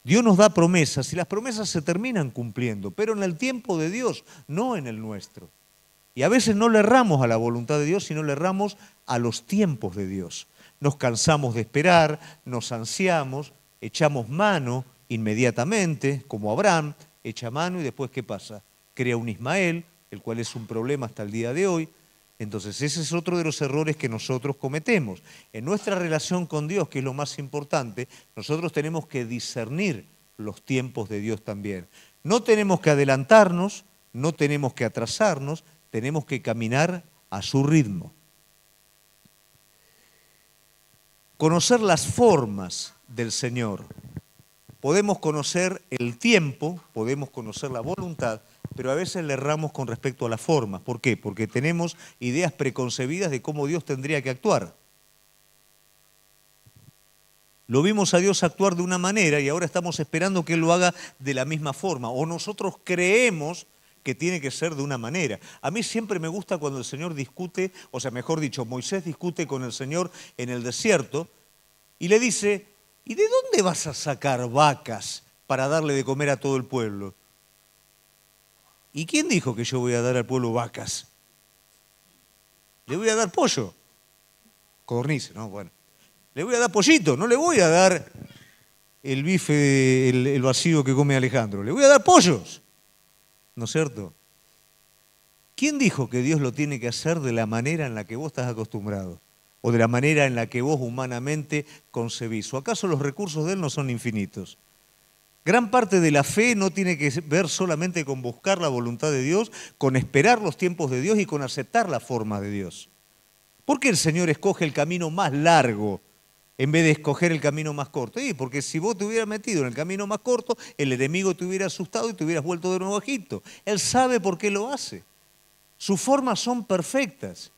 Dios nos da promesas y las promesas se terminan cumpliendo, pero en el tiempo de Dios, no en el nuestro. Y a veces no le erramos a la voluntad de Dios, sino le erramos a los tiempos de Dios. Nos cansamos de esperar, nos ansiamos, echamos mano inmediatamente, como Abraham, echa mano y después ¿qué pasa? Crea un Ismael, el cual es un problema hasta el día de hoy. Entonces ese es otro de los errores que nosotros cometemos. En nuestra relación con Dios, que es lo más importante, nosotros tenemos que discernir los tiempos de Dios también. No tenemos que adelantarnos, no tenemos que atrasarnos, tenemos que caminar a su ritmo. Conocer las formas del Señor. Podemos conocer el tiempo, podemos conocer la voluntad, pero a veces le erramos con respecto a las formas. ¿Por qué? Porque tenemos ideas preconcebidas de cómo Dios tendría que actuar. Lo vimos a Dios actuar de una manera y ahora estamos esperando que Él lo haga de la misma forma. O nosotros creemos que tiene que ser de una manera. A mí siempre me gusta cuando el Señor discute, o sea, mejor dicho, Moisés discute con el Señor en el desierto y le dice, ¿y de dónde vas a sacar vacas para darle de comer a todo el pueblo? ¿Y quién dijo que yo voy a dar al pueblo vacas? Le voy a dar pollo. Codornices, ¿no? Bueno. Le voy a dar pollito, no le voy a dar el bife, el vacío que come Alejandro. Le voy a dar pollos. ¿No es cierto? ¿Quién dijo que Dios lo tiene que hacer de la manera en la que vos estás acostumbrado? O de la manera en la que vos humanamente concebís. ¿O acaso los recursos de Él no son infinitos? Gran parte de la fe no tiene que ver solamente con buscar la voluntad de Dios, con esperar los tiempos de Dios y con aceptar la forma de Dios. ¿Por qué el Señor escoge el camino más largo en vez de escoger el camino más corto? Porque si vos te hubieras metido en el camino más corto, el enemigo te hubiera asustado y te hubieras vuelto de nuevo a Egipto. Él sabe por qué lo hace. Sus formas son perfectas.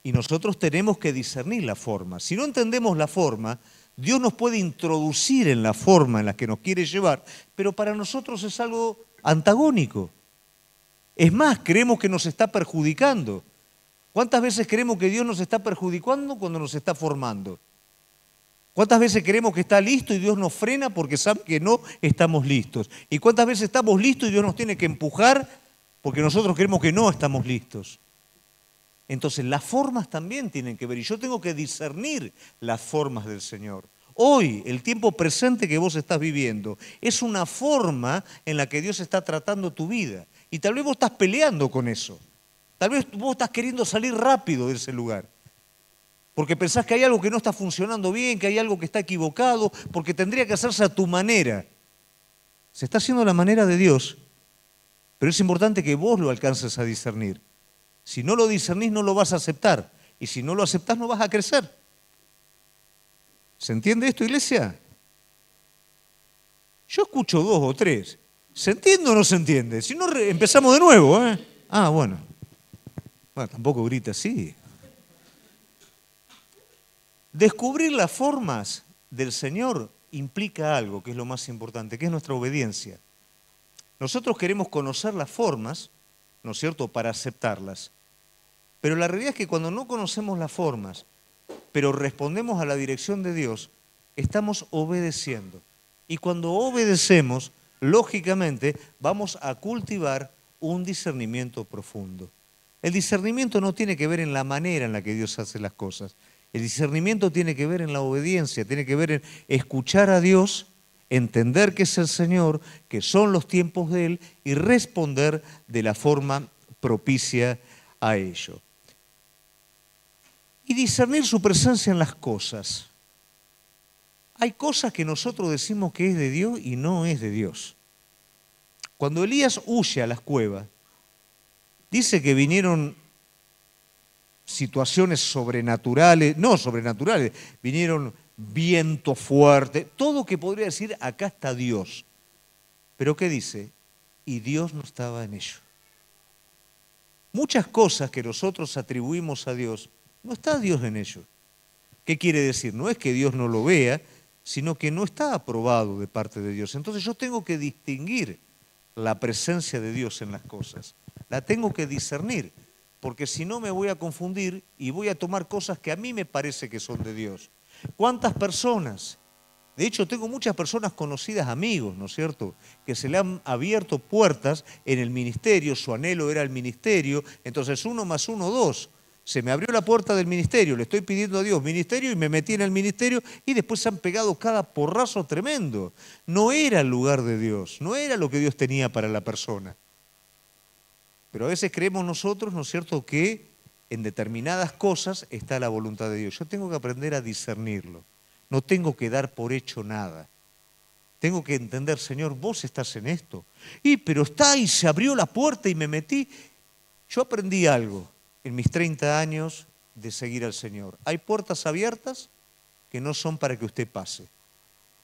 Y nosotros tenemos que discernir la forma. Si no entendemos la forma, Dios nos puede introducir en la forma en la que nos quiere llevar, pero para nosotros es algo antagónico. Es más, creemos que nos está perjudicando. ¿Cuántas veces creemos que Dios nos está perjudicando cuando nos está formando? ¿Cuántas veces creemos que está listo y Dios nos frena porque sabe que no estamos listos? ¿Y cuántas veces estamos listos y Dios nos tiene que empujar porque nosotros creemos que no estamos listos? Entonces las formas también tienen que ver y yo tengo que discernir las formas del Señor. Hoy, el tiempo presente que vos estás viviendo es una forma en la que Dios está tratando tu vida. Y tal vez vos estás peleando con eso. Tal vez vos estás queriendo salir rápido de ese lugar. Porque pensás que hay algo que no está funcionando bien, que hay algo que está equivocado, porque tendría que hacerse a tu manera. Se está haciendo a la manera de Dios, pero es importante que vos lo alcances a discernir. Si no lo discernís, no lo vas a aceptar. Y si no lo aceptás, no vas a crecer. ¿Se entiende esto, iglesia? Yo escucho dos o tres. ¿Se entiende o no se entiende? Si no, empezamos de nuevo, ¿eh? Ah, bueno. Bueno, tampoco grita así. Descubrir las formas del Señor implica algo que es lo más importante, que es nuestra obediencia. Nosotros queremos conocer las formas, ¿no es cierto?, para aceptarlas. Pero la realidad es que cuando no conocemos las formas, pero respondemos a la dirección de Dios, estamos obedeciendo. Y cuando obedecemos, lógicamente, vamos a cultivar un discernimiento profundo. El discernimiento no tiene que ver en la manera en la que Dios hace las cosas. El discernimiento tiene que ver en la obediencia, tiene que ver en escuchar a Dios, entender que es el Señor, que son los tiempos de Él y responder de la forma propicia a ello. Y discernir su presencia en las cosas. Hay cosas que nosotros decimos que es de Dios y no es de Dios. Cuando Elías huye a las cuevas, dice que vinieron situaciones sobrenaturales, no sobrenaturales, vinieron viento fuerte, todo que podría decir acá está Dios. Pero ¿qué dice? Y Dios no estaba en ello. Muchas cosas que nosotros atribuimos a Dios, no está Dios en ello. ¿Qué quiere decir? No es que Dios no lo vea, sino que no está aprobado de parte de Dios. Entonces yo tengo que distinguir la presencia de Dios en las cosas. La tengo que discernir, porque si no me voy a confundir y voy a tomar cosas que a mí me parece que son de Dios. ¿Cuántas personas? De hecho, tengo muchas personas conocidas, amigos, ¿no es cierto?, que se le han abierto puertas en el ministerio, su anhelo era el ministerio, entonces 1 más 1, 2. Se me abrió la puerta del ministerio, le estoy pidiendo a Dios ministerio y me metí en el ministerio y después se han pegado cada porrazo tremendo. No era el lugar de Dios, no era lo que Dios tenía para la persona. Pero a veces creemos nosotros, ¿no es cierto?, que en determinadas cosas está la voluntad de Dios. Yo tengo que aprender a discernirlo. No tengo que dar por hecho nada. Tengo que entender, Señor, vos estás en esto. Pero está y se abrió la puerta y me metí. Yo aprendí algo en mis 30 años de seguir al Señor. Hay puertas abiertas que no son para que usted pase.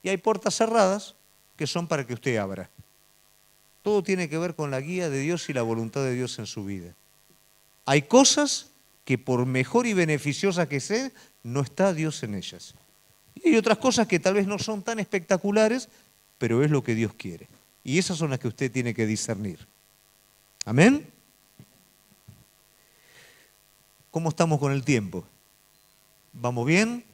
Y hay puertas cerradas que son para que usted abra. Todo tiene que ver con la guía de Dios y la voluntad de Dios en su vida. Hay cosas que por mejor y beneficiosas que sean, no está Dios en ellas. Y hay otras cosas que tal vez no son tan espectaculares, pero es lo que Dios quiere. Y esas son las que usted tiene que discernir. ¿Amén? ¿Cómo estamos con el tiempo? ¿Vamos bien?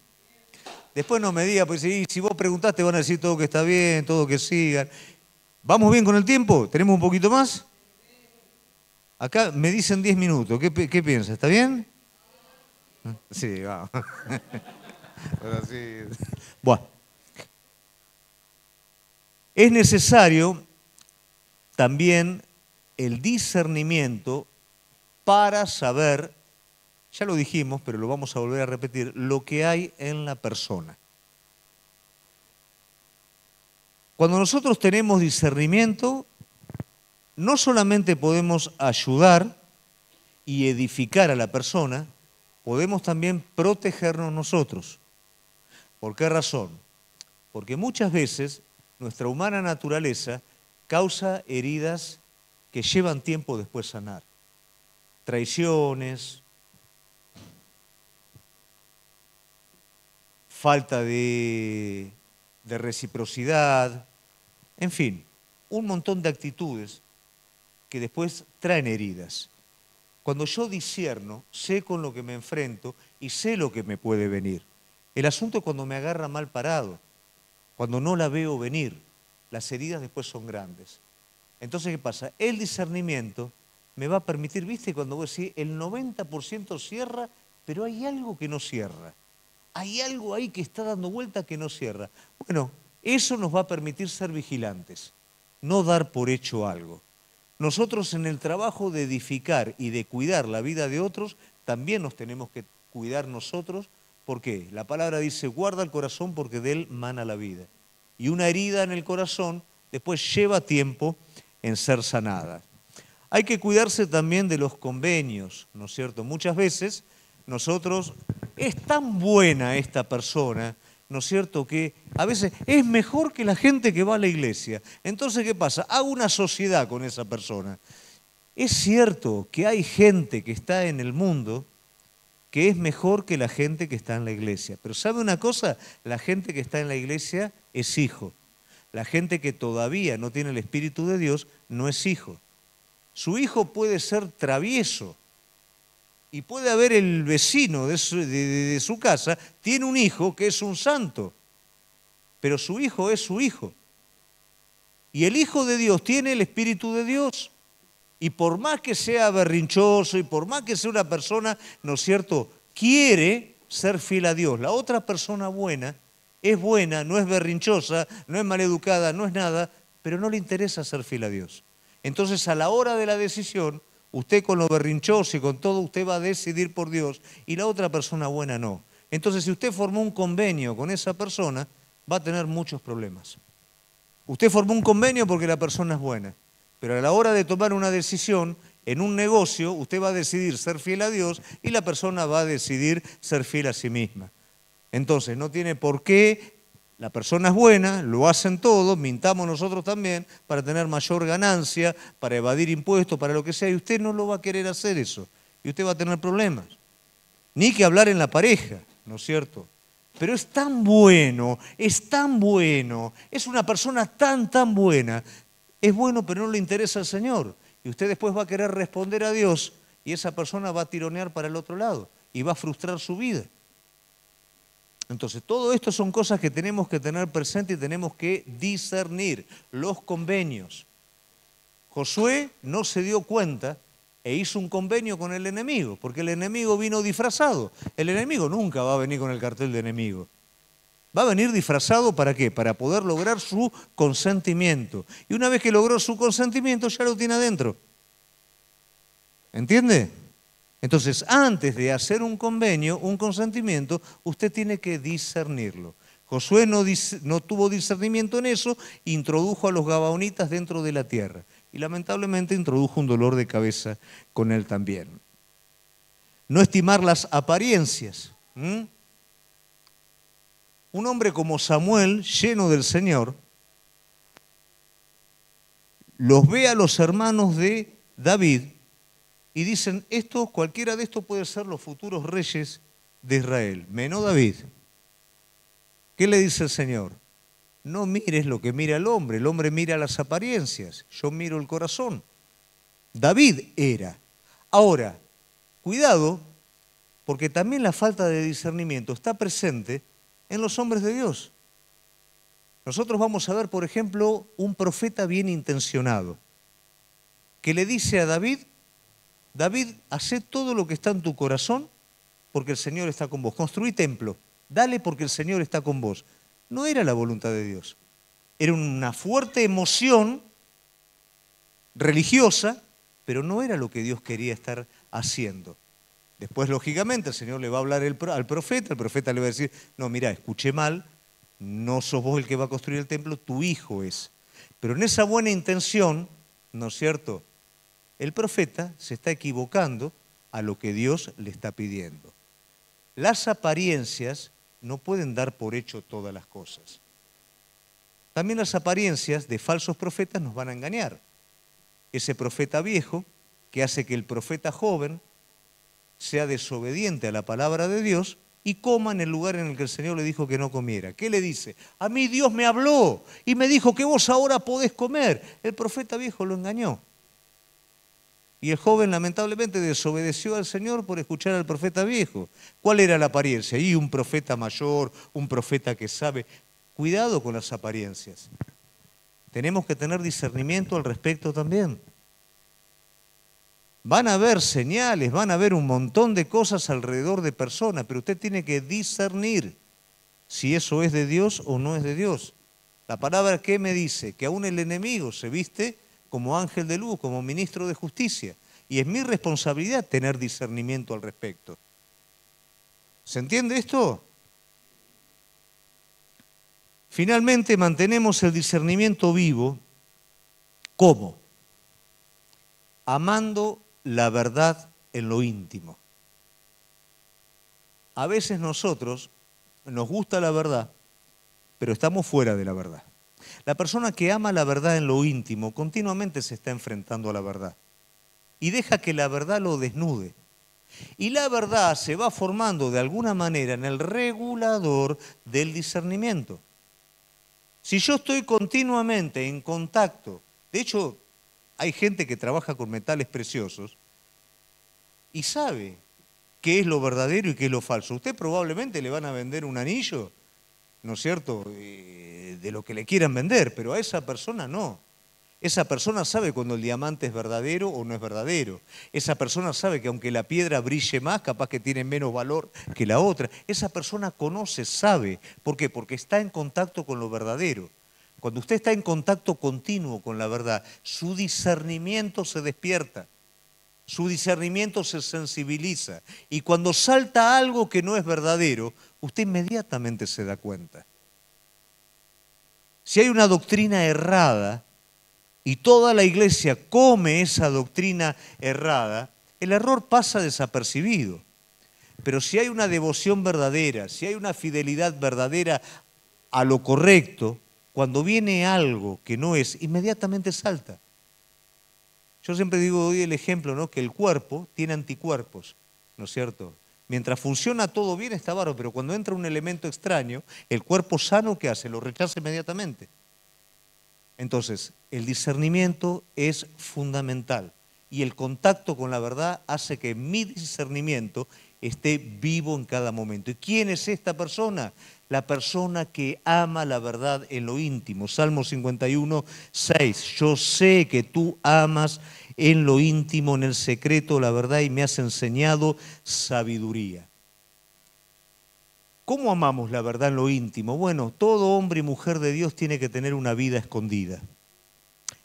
Después no me diga, pues si vos preguntás te van a decir todo que está bien, todo que sigan. ¿Vamos bien con el tiempo? ¿Tenemos un poquito más? Acá me dicen 10 minutos. ¿Qué piensa? ¿Está bien? Sí, vamos. Bueno. Es necesario también el discernimiento para saber, ya lo dijimos, pero lo vamos a volver a repetir, lo que hay en la persona. Cuando nosotros tenemos discernimiento, no solamente podemos ayudar y edificar a la persona, podemos también protegernos nosotros. ¿Por qué razón? Porque muchas veces nuestra humana naturaleza causa heridas que llevan tiempo después sanar. Traiciones, falta de reciprocidad, en fin, un montón de actitudes que después traen heridas. Cuando yo discierno, sé con lo que me enfrento y sé lo que me puede venir. El asunto es cuando me agarra mal parado, cuando no la veo venir. Las heridas después son grandes. Entonces, ¿qué pasa? El discernimiento me va a permitir, ¿viste? Cuando vos decís, el 90% cierra, pero hay algo que no cierra. Hay algo ahí que está dando vuelta que no cierra. Bueno, eso nos va a permitir ser vigilantes, no dar por hecho algo. Nosotros en el trabajo de edificar y de cuidar la vida de otros, también nos tenemos que cuidar nosotros. ¿Por qué? La palabra dice, guarda el corazón porque de él mana la vida. Y una herida en el corazón después lleva tiempo en ser sanada. Hay que cuidarse también de los convenios, ¿no es cierto? Muchas veces nosotros, es tan buena esta persona, ¿no es cierto?, que a veces es mejor que la gente que va a la iglesia. Entonces, ¿qué pasa? Hago una sociedad con esa persona. Es cierto que hay gente que está en el mundo que es mejor que la gente que está en la iglesia. Pero ¿sabe una cosa? La gente que está en la iglesia es hijo. La gente que todavía no tiene el Espíritu de Dios no es hijo. Su hijo puede ser travieso y puede haber el vecino de su casa, tiene un hijo que es un santo, pero su hijo es su hijo. Y el Hijo de Dios tiene el Espíritu de Dios. Y por más que sea berrinchoso y por más que sea una persona, ¿no es cierto?, quiere ser fiel a Dios. La otra persona buena, no es berrinchosa, no es maleducada, no es nada, pero no le interesa ser fiel a Dios. Entonces, a la hora de la decisión, usted con lo berrinchoso y con todo, usted va a decidir por Dios y la otra persona buena no. Entonces, si usted formó un convenio con esa persona, va a tener muchos problemas. Usted formó un convenio porque la persona es buena, pero a la hora de tomar una decisión en un negocio, usted va a decidir ser fiel a Dios y la persona va a decidir ser fiel a sí misma. Entonces, no tiene por qué. La persona es buena, lo hacen todos, mintamos nosotros también para tener mayor ganancia, para evadir impuestos, para lo que sea, y usted no lo va a querer hacer eso, y usted va a tener problemas. Ni que hablar en la pareja, ¿no es cierto? Pero es tan bueno, es una persona tan buena, es bueno pero no le interesa al Señor, y usted después va a querer responder a Dios, y esa persona va a tironear para el otro lado, y va a frustrar su vida. Entonces, todo esto son cosas que tenemos que tener presente y tenemos que discernir. Los convenios. Josué no se dio cuenta e hizo un convenio con el enemigo, porque el enemigo vino disfrazado. El enemigo nunca va a venir con el cartel de enemigo. Va a venir disfrazado ¿para qué? Para poder lograr su consentimiento. Y una vez que logró su consentimiento, ya lo tiene adentro. ¿Entiende? Entonces, antes de hacer un convenio, un consentimiento, usted tiene que discernirlo. Josué no tuvo discernimiento en eso, introdujo a los gabaonitas dentro de la tierra. Y lamentablemente introdujo un dolor de cabeza con él también. No estimar las apariencias. Un hombre como Samuel, lleno del Señor, los ve a los hermanos de David y dicen, cualquiera de estos puede ser los futuros reyes de Israel, menos David. ¿Qué le dice el Señor? No mires lo que mira el hombre mira las apariencias, yo miro el corazón. David era. Ahora, cuidado, porque también la falta de discernimiento está presente en los hombres de Dios. Nosotros vamos a ver, por ejemplo, un profeta bien intencionado, que le dice a David, hacé todo lo que está en tu corazón porque el Señor está con vos. Construí templo, dale porque el Señor está con vos. No era la voluntad de Dios. Era una fuerte emoción religiosa, pero no era lo que Dios quería estar haciendo. Después, lógicamente, el Señor le va a hablar al profeta, el profeta le va a decir, no, mira, escuché mal, no sos vos el que va a construir el templo, tu hijo es. Pero en esa buena intención, ¿no es cierto?, el profeta se está equivocando a lo que Dios le está pidiendo. Las apariencias no pueden dar por hecho todas las cosas. También las apariencias de falsos profetas nos van a engañar. Ese profeta viejo que hace que el profeta joven sea desobediente a la palabra de Dios y coma en el lugar en el que el Señor le dijo que no comiera. ¿Qué le dice? A mí Dios me habló y me dijo que vos ahora podés comer. El profeta viejo lo engañó. Y el joven lamentablemente desobedeció al Señor por escuchar al profeta viejo. ¿Cuál era la apariencia? Y un profeta mayor, un profeta que sabe. Cuidado con las apariencias. Tenemos que tener discernimiento al respecto también. Van a haber señales, van a haber un montón de cosas alrededor de personas, pero usted tiene que discernir si eso es de Dios o no es de Dios. La palabra ¿qué me dice? Que aún el enemigo se viste como ángel de luz, como ministro de justicia. Y es mi responsabilidad tener discernimiento al respecto. ¿Se entiende esto? Finalmente mantenemos el discernimiento vivo. ¿Cómo? Amando la verdad en lo íntimo. A veces nosotros nos gusta la verdad, pero estamos fuera de la verdad. La persona que ama la verdad en lo íntimo continuamente se está enfrentando a la verdad y deja que la verdad lo desnude. Y la verdad se va formando de alguna manera en el regulador del discernimiento. Si yo estoy continuamente en contacto, de hecho hay gente que trabaja con metales preciosos y sabe qué es lo verdadero y qué es lo falso. Usted probablemente le van a vender un anillo, ¿no es cierto?, de lo que le quieran vender, pero a esa persona no. Esa persona sabe cuando el diamante es verdadero o no es verdadero. Esa persona sabe que aunque la piedra brille más, capaz que tiene menos valor que la otra. Esa persona conoce, sabe. ¿Por qué? Porque está en contacto con lo verdadero. Cuando usted está en contacto continuo con la verdad, su discernimiento se despierta. Su discernimiento se sensibiliza. Y cuando salta algo que no es verdadero, usted inmediatamente se da cuenta. Si hay una doctrina errada y toda la iglesia come esa doctrina errada, el error pasa desapercibido. Pero si hay una devoción verdadera, si hay una fidelidad verdadera a lo correcto, cuando viene algo que no es, inmediatamente salta. Yo siempre digo, doy el ejemplo, ¿no?, que el cuerpo tiene anticuerpos, ¿no es cierto? Mientras funciona todo bien está bárbaro, pero cuando entra un elemento extraño, el cuerpo sano, ¿qué hace? Lo rechaza inmediatamente. Entonces, el discernimiento es fundamental y el contacto con la verdad hace que mi discernimiento esté vivo en cada momento. ¿Y quién es esta persona? La persona que ama la verdad en lo íntimo. Salmo 51, 6. Yo sé que tú amas en lo íntimo, en el secreto, la verdad, y me has enseñado sabiduría. ¿Cómo amamos la verdad en lo íntimo? Bueno, todo hombre y mujer de Dios tiene que tener una vida escondida.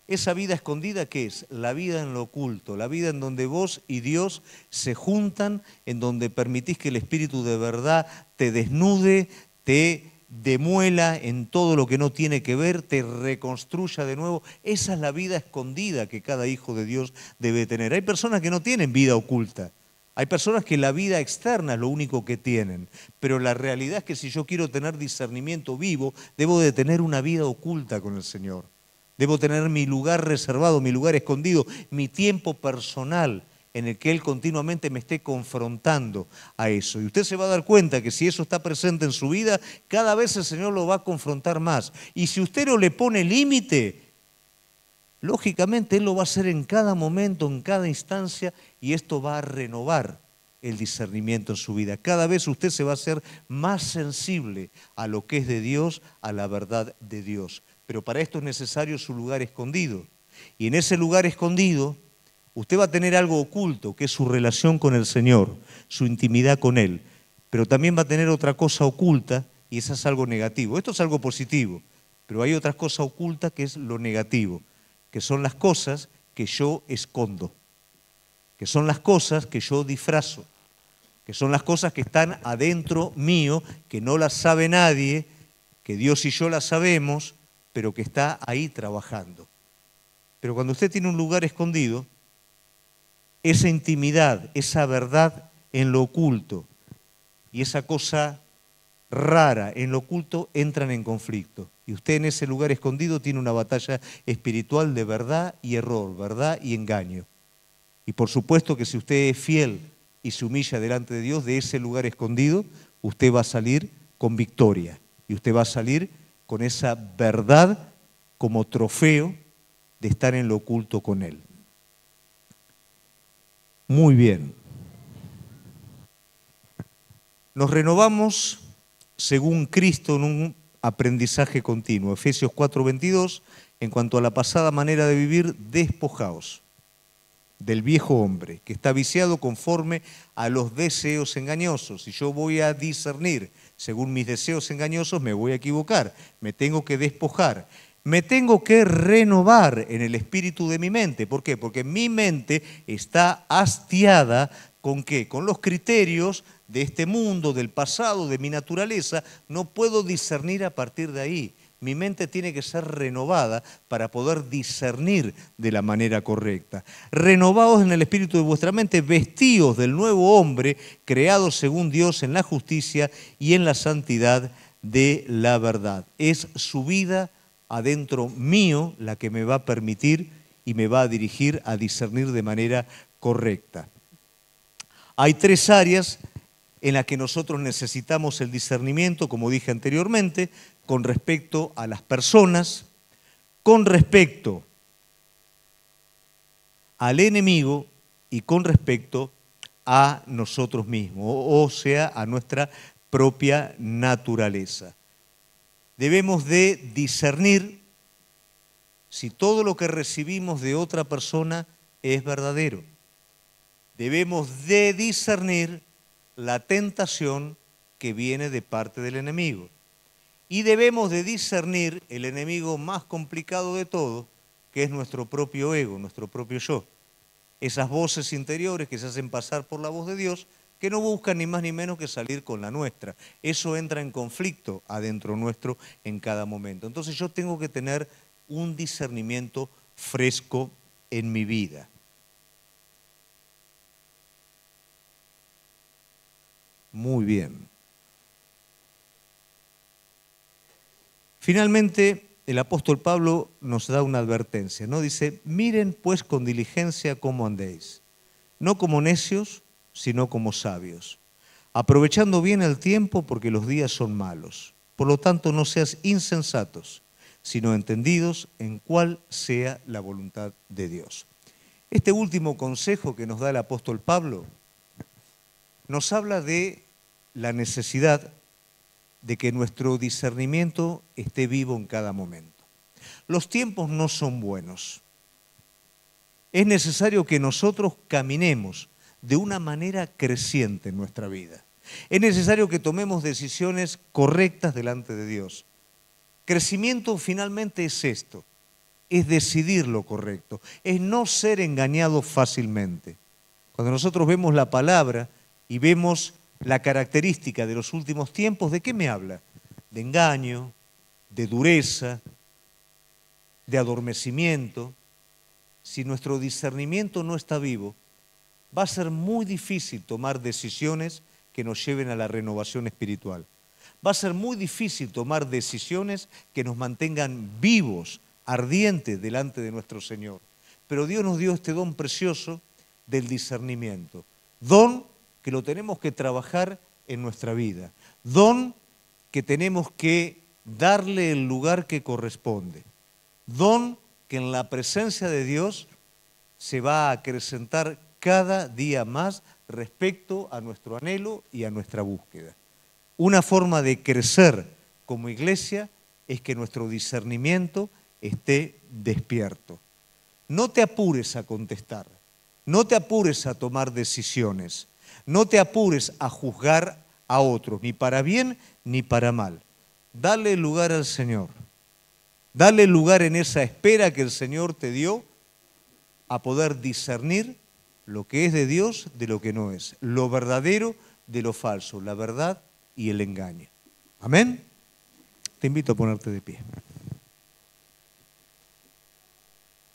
¿Esa vida escondida qué es? La vida en lo oculto, la vida en donde vos y Dios se juntan, en donde permitís que el Espíritu de verdad te desnude, te demuela en todo lo que no tiene que ver, te reconstruya de nuevo. Esa es la vida escondida que cada hijo de Dios debe tener. Hay personas que no tienen vida oculta. Hay personas que la vida externa es lo único que tienen, pero la realidad es que si yo quiero tener discernimiento vivo, debo de tener una vida oculta con el Señor. Debo tener mi lugar reservado, mi lugar escondido, mi tiempo personal en el que Él continuamente me esté confrontando a eso. Y usted se va a dar cuenta que si eso está presente en su vida, cada vez el Señor lo va a confrontar más. Y si usted no le pone límite, lógicamente Él lo va a hacer en cada momento, en cada instancia, y esto va a renovar el discernimiento en su vida. Cada vez usted se va a hacer más sensible a lo que es de Dios, a la verdad de Dios. Pero para esto es necesario su lugar escondido. Y en ese lugar escondido, usted va a tener algo oculto, que es su relación con el Señor, su intimidad con Él. Pero también va a tener otra cosa oculta, y eso es algo negativo. Esto es algo positivo, pero hay otra cosa oculta que es lo negativo, que son las cosas que yo escondo, que son las cosas que yo disfrazo, que son las cosas que están adentro mío, que no las sabe nadie, que Dios y yo las sabemos, pero que está ahí trabajando. Pero cuando usted tiene un lugar escondido, esa intimidad, esa verdad en lo oculto y esa cosa rara en lo oculto entran en conflicto. Y usted en ese lugar escondido tiene una batalla espiritual de verdad y error, verdad y engaño. Y por supuesto que si usted es fiel y se humilla delante de Dios, de ese lugar escondido, usted va a salir con victoria. Y usted va a salir con esa verdad como trofeo de estar en lo oculto con Él. Muy bien. Nos renovamos según Cristo en un aprendizaje continuo. Efesios 4:22, en cuanto a la pasada manera de vivir, despojaos del viejo hombre, que está viciado conforme a los deseos engañosos. Si yo voy a discernir según mis deseos engañosos, me voy a equivocar. Me tengo que despojar. Me tengo que renovar en el espíritu de mi mente. ¿Por qué? Porque mi mente está hastiada ¿con qué? Con los criterios de este mundo, del pasado, de mi naturaleza. No puedo discernir a partir de ahí. Mi mente tiene que ser renovada para poder discernir de la manera correcta. Renovaos en el espíritu de vuestra mente, vestíos del nuevo hombre, creado según Dios en la justicia y en la santidad de la verdad. Es su vida adentro mío la que me va a permitir y me va a dirigir a discernir de manera correcta. Hay tres áreas en las que nosotros necesitamos el discernimiento, como dije anteriormente, con respecto a las personas, con respecto al enemigo y con respecto a nosotros mismos, o sea, a nuestra propia naturaleza. Debemos de discernir si todo lo que recibimos de otra persona es verdadero. Debemos de discernir la tentación que viene de parte del enemigo. Y debemos de discernir el enemigo más complicado de todo, que es nuestro propio ego, nuestro propio yo. Esas voces interiores que se hacen pasar por la voz de Dios, que no buscan ni más ni menos que salir con la nuestra. Eso entra en conflicto adentro nuestro en cada momento. Entonces yo tengo que tener un discernimiento fresco en mi vida. Muy bien. Finalmente, el apóstol Pablo nos da una advertencia, ¿no? Dice, miren pues con diligencia cómo andéis, no como necios, sino como sabios, aprovechando bien el tiempo porque los días son malos. Por lo tanto, no seas insensatos, sino entendidos en cuál sea la voluntad de Dios. Este último consejo que nos da el apóstol Pablo nos habla de la necesidad de que nuestro discernimiento esté vivo en cada momento. Los tiempos no son buenos. Es necesario que nosotros caminemos de una manera creciente en nuestra vida. Es necesario que tomemos decisiones correctas delante de Dios. Crecimiento finalmente es esto, es decidir lo correcto, es no ser engañado fácilmente. Cuando nosotros vemos la palabra y vemos la característica de los últimos tiempos, ¿de qué me habla? De engaño, de dureza, de adormecimiento. Si nuestro discernimiento no está vivo, va a ser muy difícil tomar decisiones que nos lleven a la renovación espiritual. Va a ser muy difícil tomar decisiones que nos mantengan vivos, ardientes delante de nuestro Señor. Pero Dios nos dio este don precioso del discernimiento. Don que lo tenemos que trabajar en nuestra vida. Don que tenemos que darle el lugar que corresponde. Don que en la presencia de Dios se va a acrecentar cada día más respecto a nuestro anhelo y a nuestra búsqueda. Una forma de crecer como iglesia es que nuestro discernimiento esté despierto. No te apures a contestar, no te apures a tomar decisiones, no te apures a juzgar a otros, ni para bien ni para mal. Dale lugar al Señor. Dale lugar en esa espera que el Señor te dio a poder discernir lo que es de Dios de lo que no es, lo verdadero de lo falso, la verdad y el engaño. Amén. Te invito a ponerte de pie.